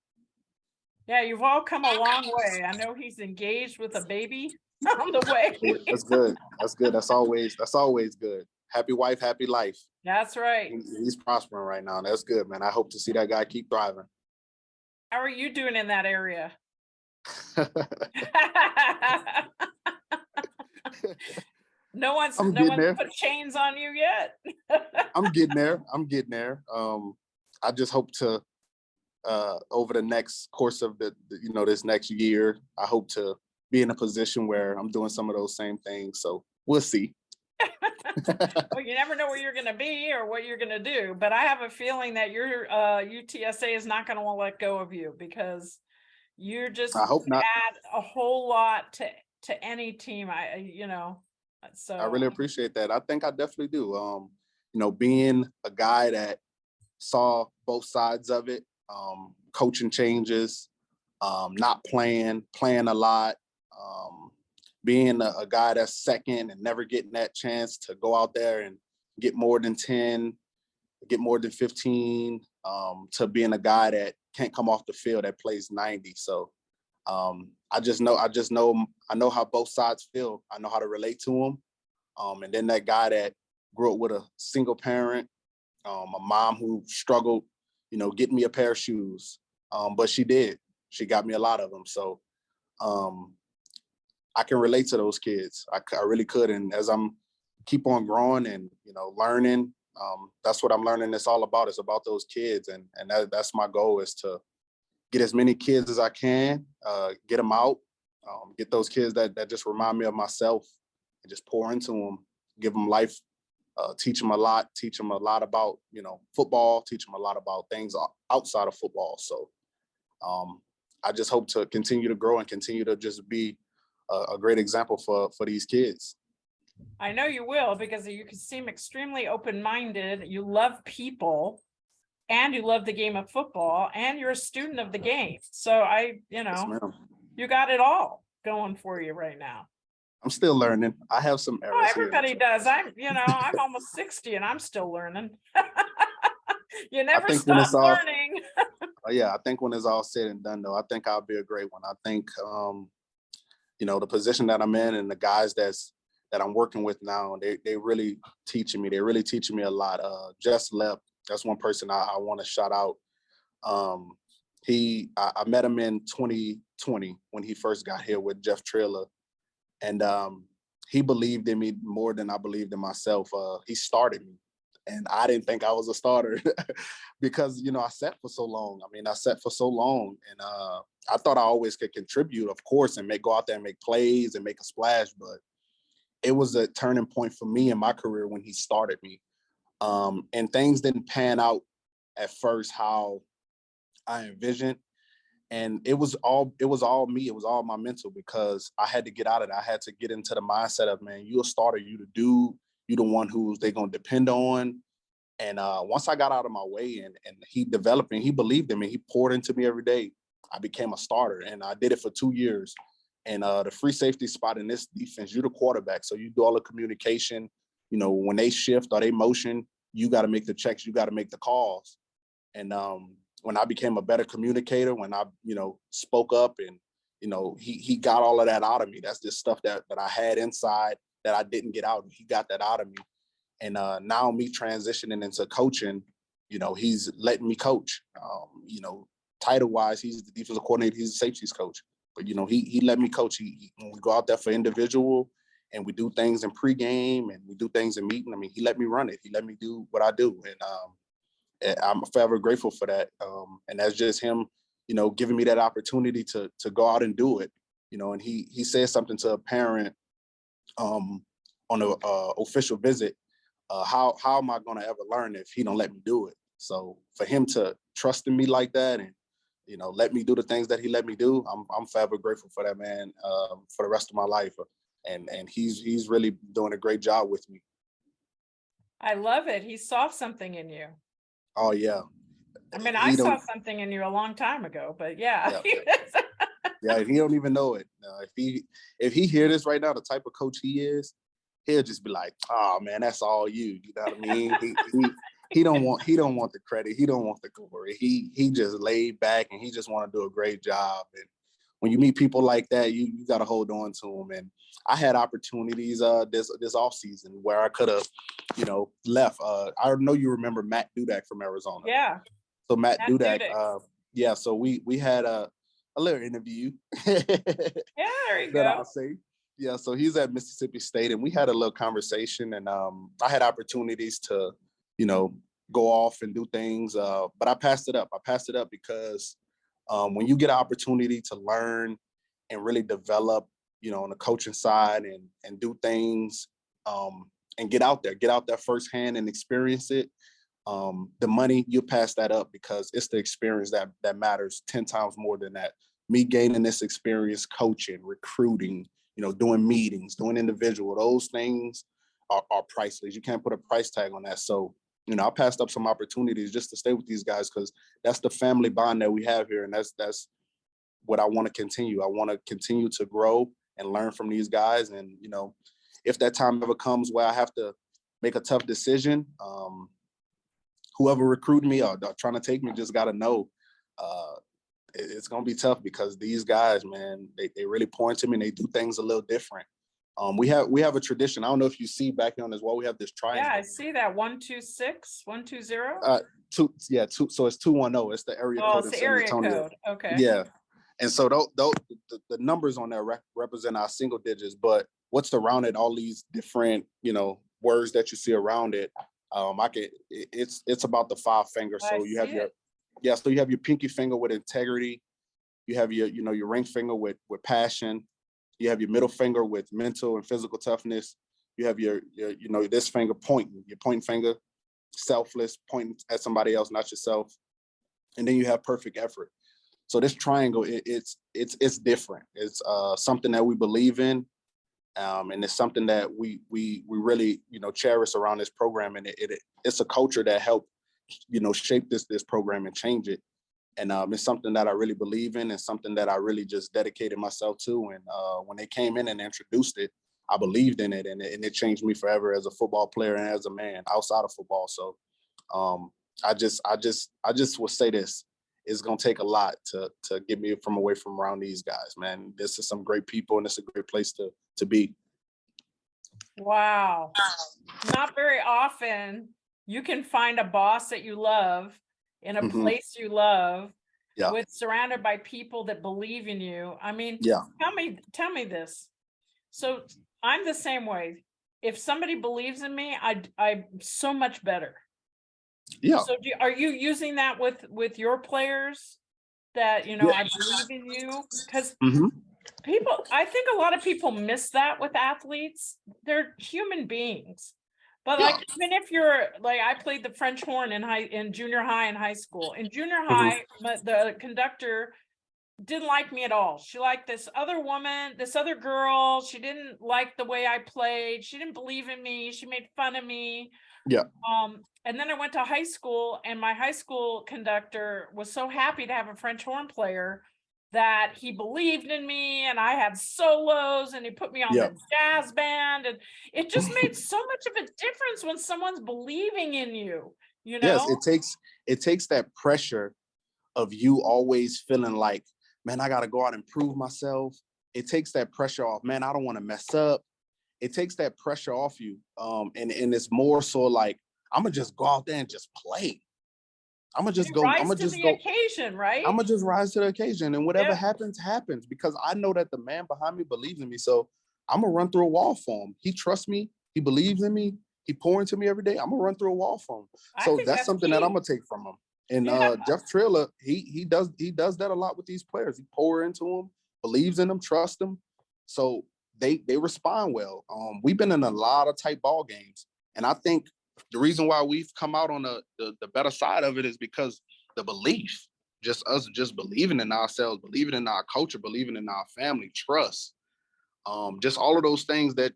[SPEAKER 3] Yeah,
[SPEAKER 2] you've all come a long way. I know he's engaged with a baby on the way.
[SPEAKER 3] That's good. That's always good. Happy wife, happy life.
[SPEAKER 2] That's right.
[SPEAKER 3] He's prospering right now. That's good, man. I hope to see that guy keep thriving.
[SPEAKER 2] How are you doing in that area? No one's put chains on you yet.
[SPEAKER 3] I'm getting there. I just hope to over the next course of this next year, I hope to be in a position where I'm doing some of those same things. So we'll see.
[SPEAKER 2] Well, you never know where you're going to be or what you're going to do, but I have a feeling that your UTSA is not going to want to let go of you, because you're just
[SPEAKER 3] I hope not.
[SPEAKER 2] add a whole lot to any team. So
[SPEAKER 3] I really appreciate that. I think I definitely do. Being a guy that saw both sides of it, coaching changes, not playing a lot, being a guy that's second and never getting that chance to go out there and get more than 10, get more than 15, to being a guy that can't come off the field that plays 90. So I know how both sides feel. I know how to relate to them. And then that guy that grew up with a single parent, a mom who struggled, getting me a pair of shoes. But she did. She got me a lot of them. So I can relate to those kids. I really could. And as I'm keep on growing and, learning, that's what I'm learning it's all about. It's about those kids. And that's my goal, is to get as many kids as I can, get them out, get those kids that just remind me of myself, and just pour into them, give them life, teach them a lot about, football, teach them a lot about things outside of football. So I just hope to continue to grow and continue to just be a great example for these kids.
[SPEAKER 2] I know you will, because you can seem extremely open-minded. You love people, and you love the game of football, and you're a student of the game. So
[SPEAKER 3] Yes,
[SPEAKER 2] you got it all going for you right now.
[SPEAKER 3] I'm still learning. I have some errors.
[SPEAKER 2] Oh, everybody does. I'm almost 60 and I'm still learning. You never stop learning.
[SPEAKER 3] Yeah, I think when it's all said and done, though, I think I'll be a great one. I think, the position that I'm in and the guys that I'm working with now, they really teaching me. They're really teaching me a lot. Just left. That's one person I want to shout out. I met him in 2020 when he first got here with Jeff Triller. And he believed in me more than I believed in myself. He started me, and I didn't think I was a starter because, I sat for so long. And I thought I always could contribute, of course, and go out there and make plays and make a splash. But it was a turning point for me in my career when he started me. And things didn't pan out at first how I envisioned. And it was all me. It was all my mental, because I had to get out of it. I had to get into the mindset of, man, you're a starter, you the dude, you the one who's they gonna depend on. And once I got out of my way and he developed me, he believed in me, he poured into me every day, I became a starter. And I did it for 2 years. And the free safety spot in this defense, you're the quarterback. So you do all the communication. You know, when they shift or they motion, you got to make the checks, you got to make the calls. And when I became a better communicator, when I, spoke up, and, he got all of that out of me. That's just stuff that I had inside that I didn't get out. He got that out of me. And now me transitioning into coaching, he's letting me coach. Title wise, he's the defensive coordinator, he's the safeties coach. But, he let me coach. When we go out there for individual and we do things in pregame and we do things in meeting, I mean, he let me run it. He let me do what I do. And I'm forever grateful for that. And that's just him, giving me that opportunity to go out and do it. And he said something to a parent on a official visit. How am I going to ever learn if he don't let me do it? So for him to trust in me like that and, let me do the things that he let me do, I'm forever grateful for that, man, for the rest of my life. And he's really doing a great job with me.
[SPEAKER 2] I love it. He saw something in you.
[SPEAKER 3] Oh yeah.
[SPEAKER 2] I mean, I saw something in you a long time ago, but yeah.
[SPEAKER 3] Yeah, he don't even know it. If he hear this right now, the type of coach he is, he'll just be like, "Oh man, that's all you." You know what I mean? He don't want the credit. He don't want the glory. He just laid back and he just want to do a great job. And when you meet people like that, you got to hold on to them. And I had opportunities this off season where I could have, left. I know you remember Matt Dudak from Arizona.
[SPEAKER 2] Yeah.
[SPEAKER 3] So Matt Dudak. Yeah. So we had a little interview.
[SPEAKER 2] Yeah, there you go.
[SPEAKER 3] I'll say. Yeah, so he's at Mississippi State, and we had a little conversation, and I had opportunities to, go off and do things, but I passed it up. I passed it up because when you get an opportunity to learn and really develop, on the coaching side and do things and get out there firsthand and experience it, the money, you pass that up because it's the experience that matters 10 times more than that. Me gaining this experience, coaching, recruiting, doing meetings, doing individual, those things are priceless. You can't put a price tag on that. So, I passed up some opportunities just to stay with these guys because that's the family bond that we have here. And that's what I want to continue. I want to continue to grow and learn from these guys. And, if that time ever comes where I have to make a tough decision, whoever recruited me or trying to take me just got to know it's going to be tough because these guys, man, they really point to me and they do things a little different. We have a tradition. I don't know if you see back on as well. We have this triangle.
[SPEAKER 2] Yeah, I see that 126, 120.
[SPEAKER 3] Two. So it's 210. It's the area code in San Antonio.
[SPEAKER 2] Code. Okay.
[SPEAKER 3] Yeah, and so the numbers on there represent our single digits. But what's around it? All these different words that you see around it. It's about the 5 fingers. So you have so you have your pinky finger with integrity. You have your ring finger with passion. You have your middle finger with mental and physical toughness. You have your this finger pointing, your pointing finger, selfless, pointing at somebody else, not yourself. And then you have perfect effort. So this triangle, it's different. It's something that we believe in. And it's something that we really, cherish around this program. And it's a culture that helped, shape this program and change it. And it's something that I really believe in and something that I really just dedicated myself to. And when they came in and introduced it, I believed in it, and it changed me forever as a football player and as a man outside of football. So I just will say this: it's gonna take a lot to get me from away from around these guys, man. This is some great people, and it's a great place to be.
[SPEAKER 2] Wow, not very often you can find a boss that you love in a place you love, with surrounded by people that believe in you. I mean, tell me this. So I'm the same way. If somebody believes in me, I'm so much better.
[SPEAKER 3] Yeah.
[SPEAKER 2] So are you using that with your players that, I believe in you? Because I think a lot of people miss that with athletes. They're human beings. But even if you're I played the French horn in junior high and high school. In junior high, the conductor didn't like me at all. She liked this other woman, this other girl. She didn't like the way I played. She didn't believe in me. She made fun of me.
[SPEAKER 3] Yeah.
[SPEAKER 2] And then I went to high school, and my high school conductor was so happy to have a French horn player that he believed in me, and I had solos, and he put me on
[SPEAKER 3] Yeah.
[SPEAKER 2] the jazz band, and it just made so much of a difference when someone's believing in you, you know?
[SPEAKER 3] Yes, it takes that pressure of you always feeling like, man, I gotta go out and prove myself. It takes that pressure off, man, I don't want to mess up. It takes that pressure off you. And it's more so like, I'm gonna just go out there and just play. I'm gonna just go, I'm gonna just go,
[SPEAKER 2] occasion, right?
[SPEAKER 3] I'm gonna just rise to the occasion, and whatever
[SPEAKER 2] Yeah.
[SPEAKER 3] happens, happens, because I know that the man behind me believes in me. So I'm gonna run through a wall for him. He trusts me, he believes in me, he pour into me every day. I'm gonna run through a wall for him.
[SPEAKER 2] I
[SPEAKER 3] So
[SPEAKER 2] think
[SPEAKER 3] that's something that
[SPEAKER 2] key.
[SPEAKER 3] I'm gonna take from him. And
[SPEAKER 2] Yeah.
[SPEAKER 3] Jeff Trilla, he does that a lot with these players. He pour into them, believes in them, trusts them. So they respond well. We've been in a lot of tight ball games, and I think the reason why we've come out on the better side of it is because the belief, just us just believing in ourselves, believing in our culture, believing in our family, trust, just all of those things that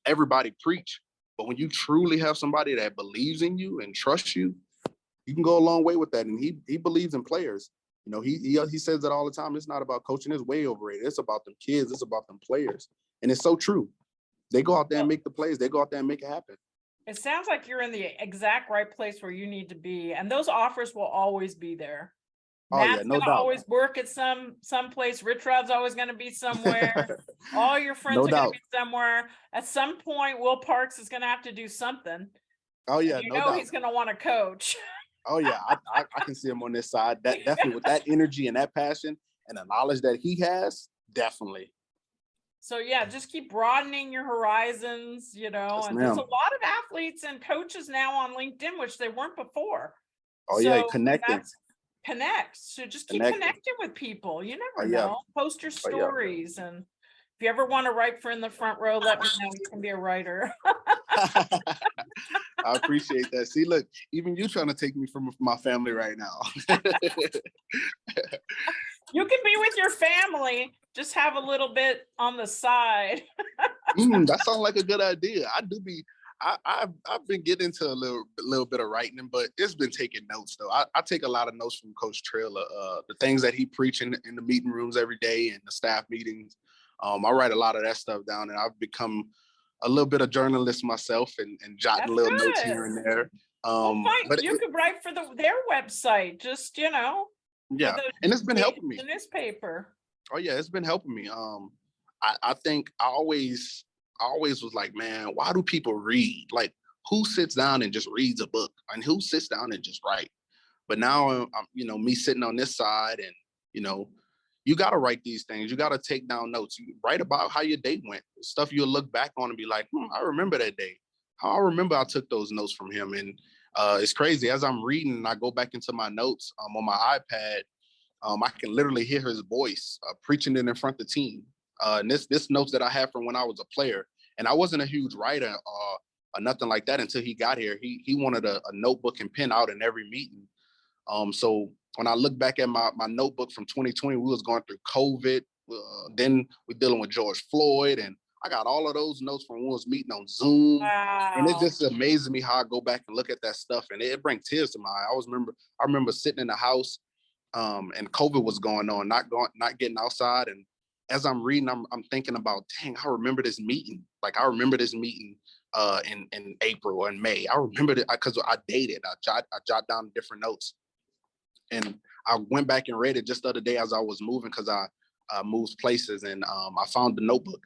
[SPEAKER 3] everybody preach. But when you truly have somebody that believes in you and trusts you, you can go a long way with that. And he believes in players. You know, he says that all the time. It's not about coaching. It's way overrated. It's about them kids. It's about them players. And it's so true. They go out there and make the plays. They go out there and make it happen.
[SPEAKER 2] It sounds like you're in the exact right place where you need to be, and those offers will always be there.
[SPEAKER 3] Oh, yeah,
[SPEAKER 2] Matt's
[SPEAKER 3] no
[SPEAKER 2] gonna
[SPEAKER 3] doubt.
[SPEAKER 2] always work at some place. Rich Rod's always gonna be somewhere. All your friends
[SPEAKER 3] No
[SPEAKER 2] are gonna
[SPEAKER 3] doubt.
[SPEAKER 2] be somewhere. At some point, Will Parks is gonna have to do something.
[SPEAKER 3] Oh, yeah,
[SPEAKER 2] And you
[SPEAKER 3] no
[SPEAKER 2] know
[SPEAKER 3] doubt.
[SPEAKER 2] he's gonna want to coach.
[SPEAKER 3] Oh, yeah, I can see him on this side. That definitely, with that energy and that passion and the knowledge that he has, definitely.
[SPEAKER 2] So yeah, just keep broadening your horizons, you know,
[SPEAKER 3] Yes,
[SPEAKER 2] and there's a
[SPEAKER 3] ma'am.
[SPEAKER 2] lot of athletes and coaches now on LinkedIn, which they weren't before.
[SPEAKER 3] Oh, yeah, connecting.
[SPEAKER 2] Connect. So just keep
[SPEAKER 3] Connecting.
[SPEAKER 2] connecting with people. You
[SPEAKER 3] Oh,
[SPEAKER 2] never
[SPEAKER 3] yeah.
[SPEAKER 2] know. Post your
[SPEAKER 3] Oh, yeah.
[SPEAKER 2] stories. And if you ever want to write for In the Front Row, let me know. You can be a writer.
[SPEAKER 3] I appreciate that. See, look, even you trying to take me from my family right now.
[SPEAKER 2] You can be with your family, just have a little bit on the side.
[SPEAKER 3] That sounds like a good idea. I've been getting into a little bit of writing, but it's been taking notes though. I take a lot of notes from Coach Trilla, the things that he preaching in the meeting rooms every day and the staff meetings. I write a lot of that stuff down, and I've become a little bit of journalist myself and jotting
[SPEAKER 2] That's
[SPEAKER 3] little notes
[SPEAKER 2] good.
[SPEAKER 3] here and there.
[SPEAKER 2] Well, fine.
[SPEAKER 3] But
[SPEAKER 2] You could write for their website, just, you know.
[SPEAKER 3] yeah, and it's been helping me.
[SPEAKER 2] The newspaper.
[SPEAKER 3] Oh yeah, it's been helping me. I think I always was like, man, why do people read? Like, who sits down and just reads a book, and who sits down and just write? But now I'm, me sitting on this side, and you got to write these things. You got to take down notes. You write about how your day went, stuff you'll look back on and be like, I remember that day. I remember I took those notes from him. And it's crazy. As I'm reading and I go back into my notes on my iPad, I can literally hear his voice preaching it in front of the team. And this notes that I had from when I was a player. And I wasn't a huge writer or nothing like that until he got here. He wanted a notebook and pen out in every meeting. So when I look back at my notebook from 2020, we was going through COVID. Then we're dealing with George Floyd, and I got all of those notes from when we was meeting on Zoom.
[SPEAKER 2] Wow.
[SPEAKER 3] And it just amazes me how I go back and look at that stuff, and it brings tears to my eye. I remember sitting in the house, and COVID was going on, not getting outside. And as I'm reading, I'm thinking about, dang, I remember this meeting. Like, I remember this meeting in April or in May. I remember it because I dated. I jot down different notes. And I went back and read it just the other day as I was moving, because I moved places, and I found the notebook.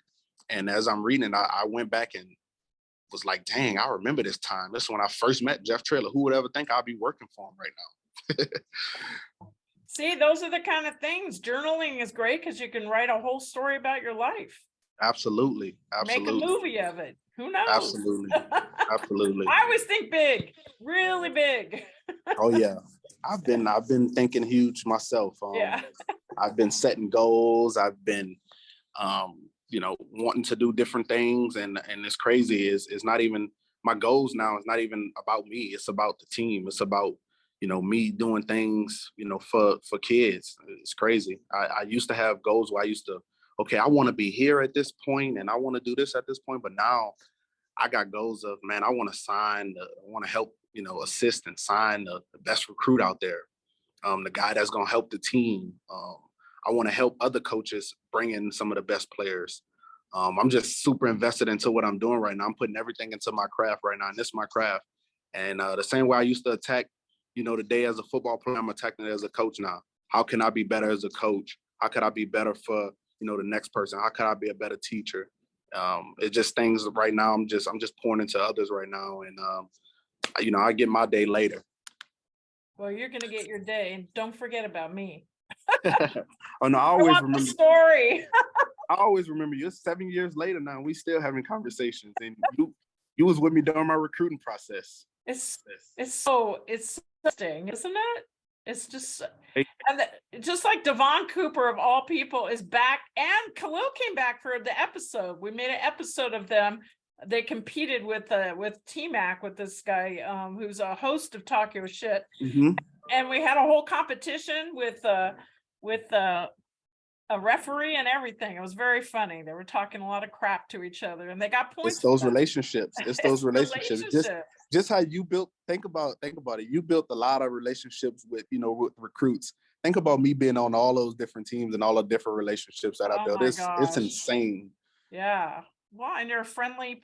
[SPEAKER 3] And as I'm reading, I went back and was like, dang, I remember this time. This is when I first met Jeff Trilla. Who would ever think I'd be working for him right now?
[SPEAKER 2] See, those are the kind of things. Journaling is great because you can write a whole story about your life.
[SPEAKER 3] Absolutely.
[SPEAKER 2] Make a movie of it. Who knows?
[SPEAKER 3] Absolutely. Absolutely.
[SPEAKER 2] I always think big, really big.
[SPEAKER 3] Oh yeah. I've been thinking huge myself.
[SPEAKER 2] Yeah.
[SPEAKER 3] I've been setting goals. I've been wanting to do different things, and it's crazy. It's not even my goals now. It's not even about me. It's about the team. It's about me doing things, for kids. It's crazy. I used to have goals where I used to, okay, I want to be here at this point and I want to do this at this point. But now I got goals of, man, I want to help, assist and sign the best recruit out there. The guy that's going to help the team. I want to help other coaches bring in some of the best players. I'm just super invested into what I'm doing right now. I'm putting everything into my craft right now, and this is my craft. And the same way I used to attack, the day as a football player, I'm attacking it as a coach now. How can I be better as a coach? How could I be better for, the next person? How could I be a better teacher? It's just things right now. I'm just pouring into others right now. And, I get my day later.
[SPEAKER 2] Well, you're going to get your day, and don't forget about me.
[SPEAKER 3] Oh no, I always remember
[SPEAKER 2] the story.
[SPEAKER 3] I always remember you. 7 years later now, we still having conversations, and you was with me during my recruiting process.
[SPEAKER 2] It's interesting, isn't it? It's just, and just like Devon Cooper of all people is back, and Khalil came back for the episode. We made an episode of them. They competed with T-Mac, with this guy who's a host of Talk Your Shit.
[SPEAKER 3] Mm-hmm.
[SPEAKER 2] And we had a whole competition with a referee and everything. It was very funny. They were talking a lot of crap to each other, and they got points.
[SPEAKER 3] It's those relationships. It's those relationships. Just how you built. Think about it. You built a lot of relationships with with recruits. Think about me being on all those different teams and all the different relationships that I built. It's insane.
[SPEAKER 2] Yeah. Well, and you're a friendly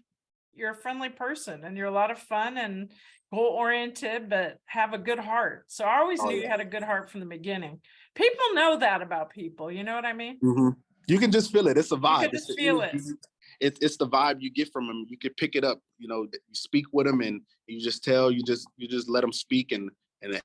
[SPEAKER 2] person, and you're a lot of fun and goal-oriented, but have a good heart. So I always knew you had a good heart from the beginning. People know that about people. You know what I mean?
[SPEAKER 3] Mm-hmm. You can just feel it. It's a vibe.
[SPEAKER 2] You can just feel it.
[SPEAKER 3] It's the vibe you get from them. You can pick it up. You speak with them, and you just let them speak and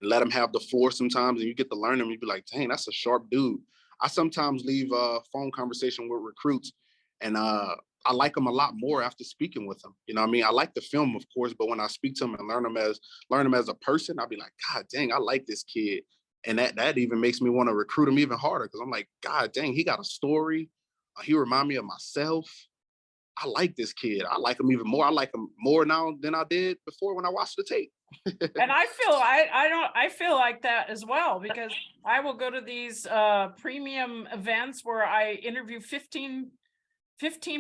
[SPEAKER 3] let them have the floor sometimes, and you get to learn them. You be like, dang, that's a sharp dude. I sometimes leave a phone conversation with recruits, and I like them a lot more after speaking with them. You know what I mean? I like the film, of course, but when I speak to them and learn them as a person, I'll be like, God dang, I like this kid. And that even makes me want to recruit him even harder, because I'm like, God dang, he got a story. He remind me of myself. I like this kid. I like him even more. I like him more now than I did before when I watched the tape.
[SPEAKER 2] And I feel like that as well, because I will go to these premium events where I interview 15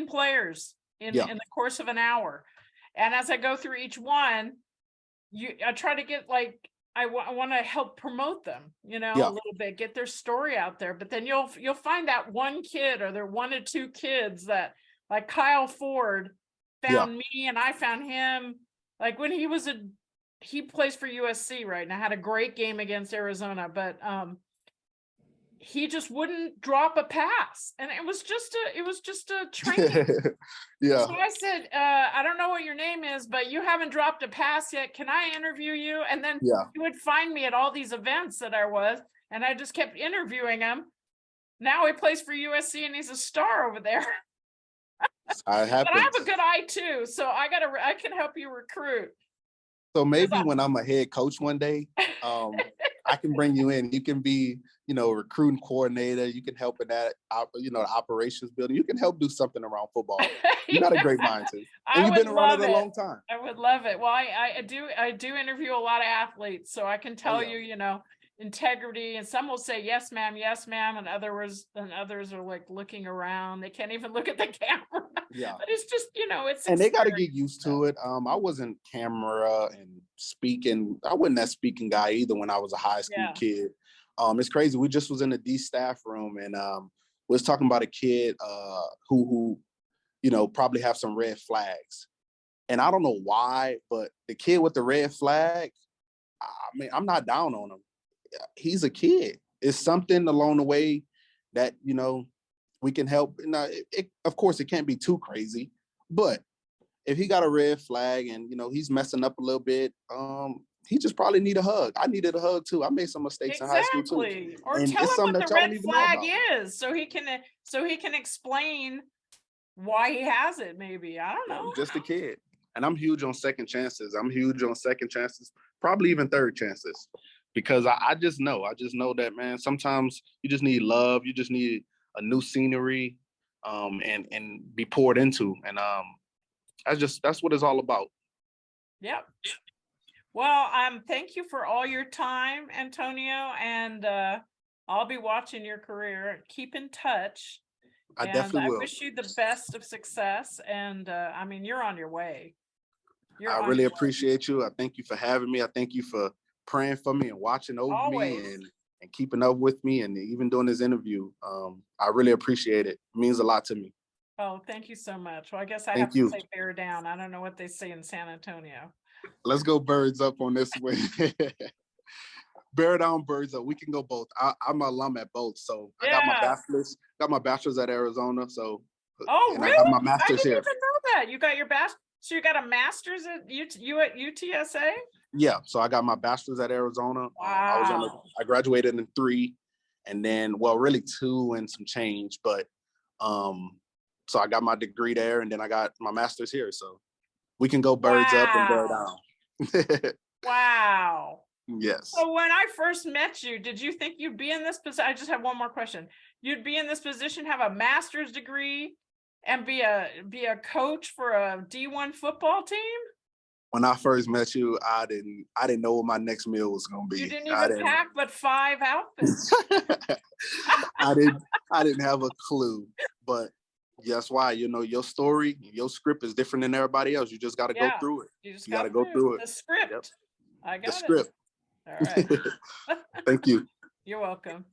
[SPEAKER 2] players in the course of an hour. And as I go through each one, I try to get I want to help promote them, a little bit, get their story out there. But then you'll find that one kid, or there one or two kids that, like Kyle Ford found me and I found him. Like when he plays for USC right now, had a great game against Arizona, but he just wouldn't drop a pass, and it was just a training.
[SPEAKER 3] Yeah.
[SPEAKER 2] So I said, I don't know what your name is, but you haven't dropped a pass yet. Can I interview you? And then he would find me at all these events that I was, and I just kept interviewing him. Now he plays for USC, and he's a star over there. But I have a good eye too, so I can help you recruit.
[SPEAKER 3] So maybe when I'm a head coach one day, I can bring you in. You can be, recruiting coordinator. You can help in that, operations building. You can help do something around football. You got a great mind too. And you've been around it a long time.
[SPEAKER 2] I would love it. Well, I do interview a lot of athletes, so I can tell you, integrity, and some will say yes ma'am, and others are like looking around. They can't even look at the camera. Yeah. But it's just, it's,
[SPEAKER 3] and they got to get used to it. I wasn't camera and speaking. I wasn't that speaking guy either when I was a high school kid. It's crazy. We just was in the D staff room, and we was talking about a kid who probably have some red flags. And I don't know why, but the kid with the red flag, I mean, I'm not down on him. He's a kid. It's something along the way that, we can help. Now, of course, it can't be too crazy, but if he got a red flag and, he's messing up a little bit, he just probably need a hug. I needed a hug too. I made some mistakes in high school too.
[SPEAKER 2] Or and tell him what the red flag is, so he can explain why he has it. Maybe, I don't know.
[SPEAKER 3] Just a kid. And I'm huge on second chances. Probably even third chances, because I just know that, man, sometimes you just need love. You just need a new scenery, and be poured into. And that's what it's all about.
[SPEAKER 2] Yep. Well, thank you for all your time, Antonio, and I'll be watching your career. Keep in touch.
[SPEAKER 3] I
[SPEAKER 2] And
[SPEAKER 3] definitely
[SPEAKER 2] I
[SPEAKER 3] will.
[SPEAKER 2] wish you the best of success. And I mean, you're on your way.
[SPEAKER 3] I really appreciate you. I thank you for having me. I thank you for praying for me and watching over me and keeping up with me and even doing this interview. I really appreciate it. It means a lot to me.
[SPEAKER 2] Oh, thank you so much. Well, I guess I have
[SPEAKER 3] Thank
[SPEAKER 2] to
[SPEAKER 3] you.
[SPEAKER 2] say bear down. I don't know what they say in San Antonio.
[SPEAKER 3] Let's go birds up on this one. Bear down, birds up. We can go both. I'm an alum at both, so I got my bachelor's at Arizona. So,
[SPEAKER 2] really?
[SPEAKER 3] I got my master's
[SPEAKER 2] I didn't
[SPEAKER 3] here.
[SPEAKER 2] even know that. You got your bachelor's. So you got a master's at UTSA?
[SPEAKER 3] Yeah. So I got my bachelor's at Arizona.
[SPEAKER 2] Wow.
[SPEAKER 3] I graduated in 3, and then really 2 and some change. But so I got my degree there, and then I got my master's here. So we can go birds up and bear down.
[SPEAKER 2] Wow.
[SPEAKER 3] Yes.
[SPEAKER 2] So when I first met you, did you think you'd be in this position? I just have one more question. You'd be in this position, have a master's degree, and be a coach for a D1 football team?
[SPEAKER 3] When I first met you, I didn't know what my next meal was gonna be.
[SPEAKER 2] You didn't even pack but 5 outfits.
[SPEAKER 3] I didn't have a clue. But guess why? Your story, your script is different than everybody else. You just got to go through it.
[SPEAKER 2] You just
[SPEAKER 3] got to go through it.
[SPEAKER 2] The script.
[SPEAKER 3] Yep.
[SPEAKER 2] I got
[SPEAKER 3] the script.
[SPEAKER 2] All right.
[SPEAKER 3] Thank you.
[SPEAKER 2] You're welcome.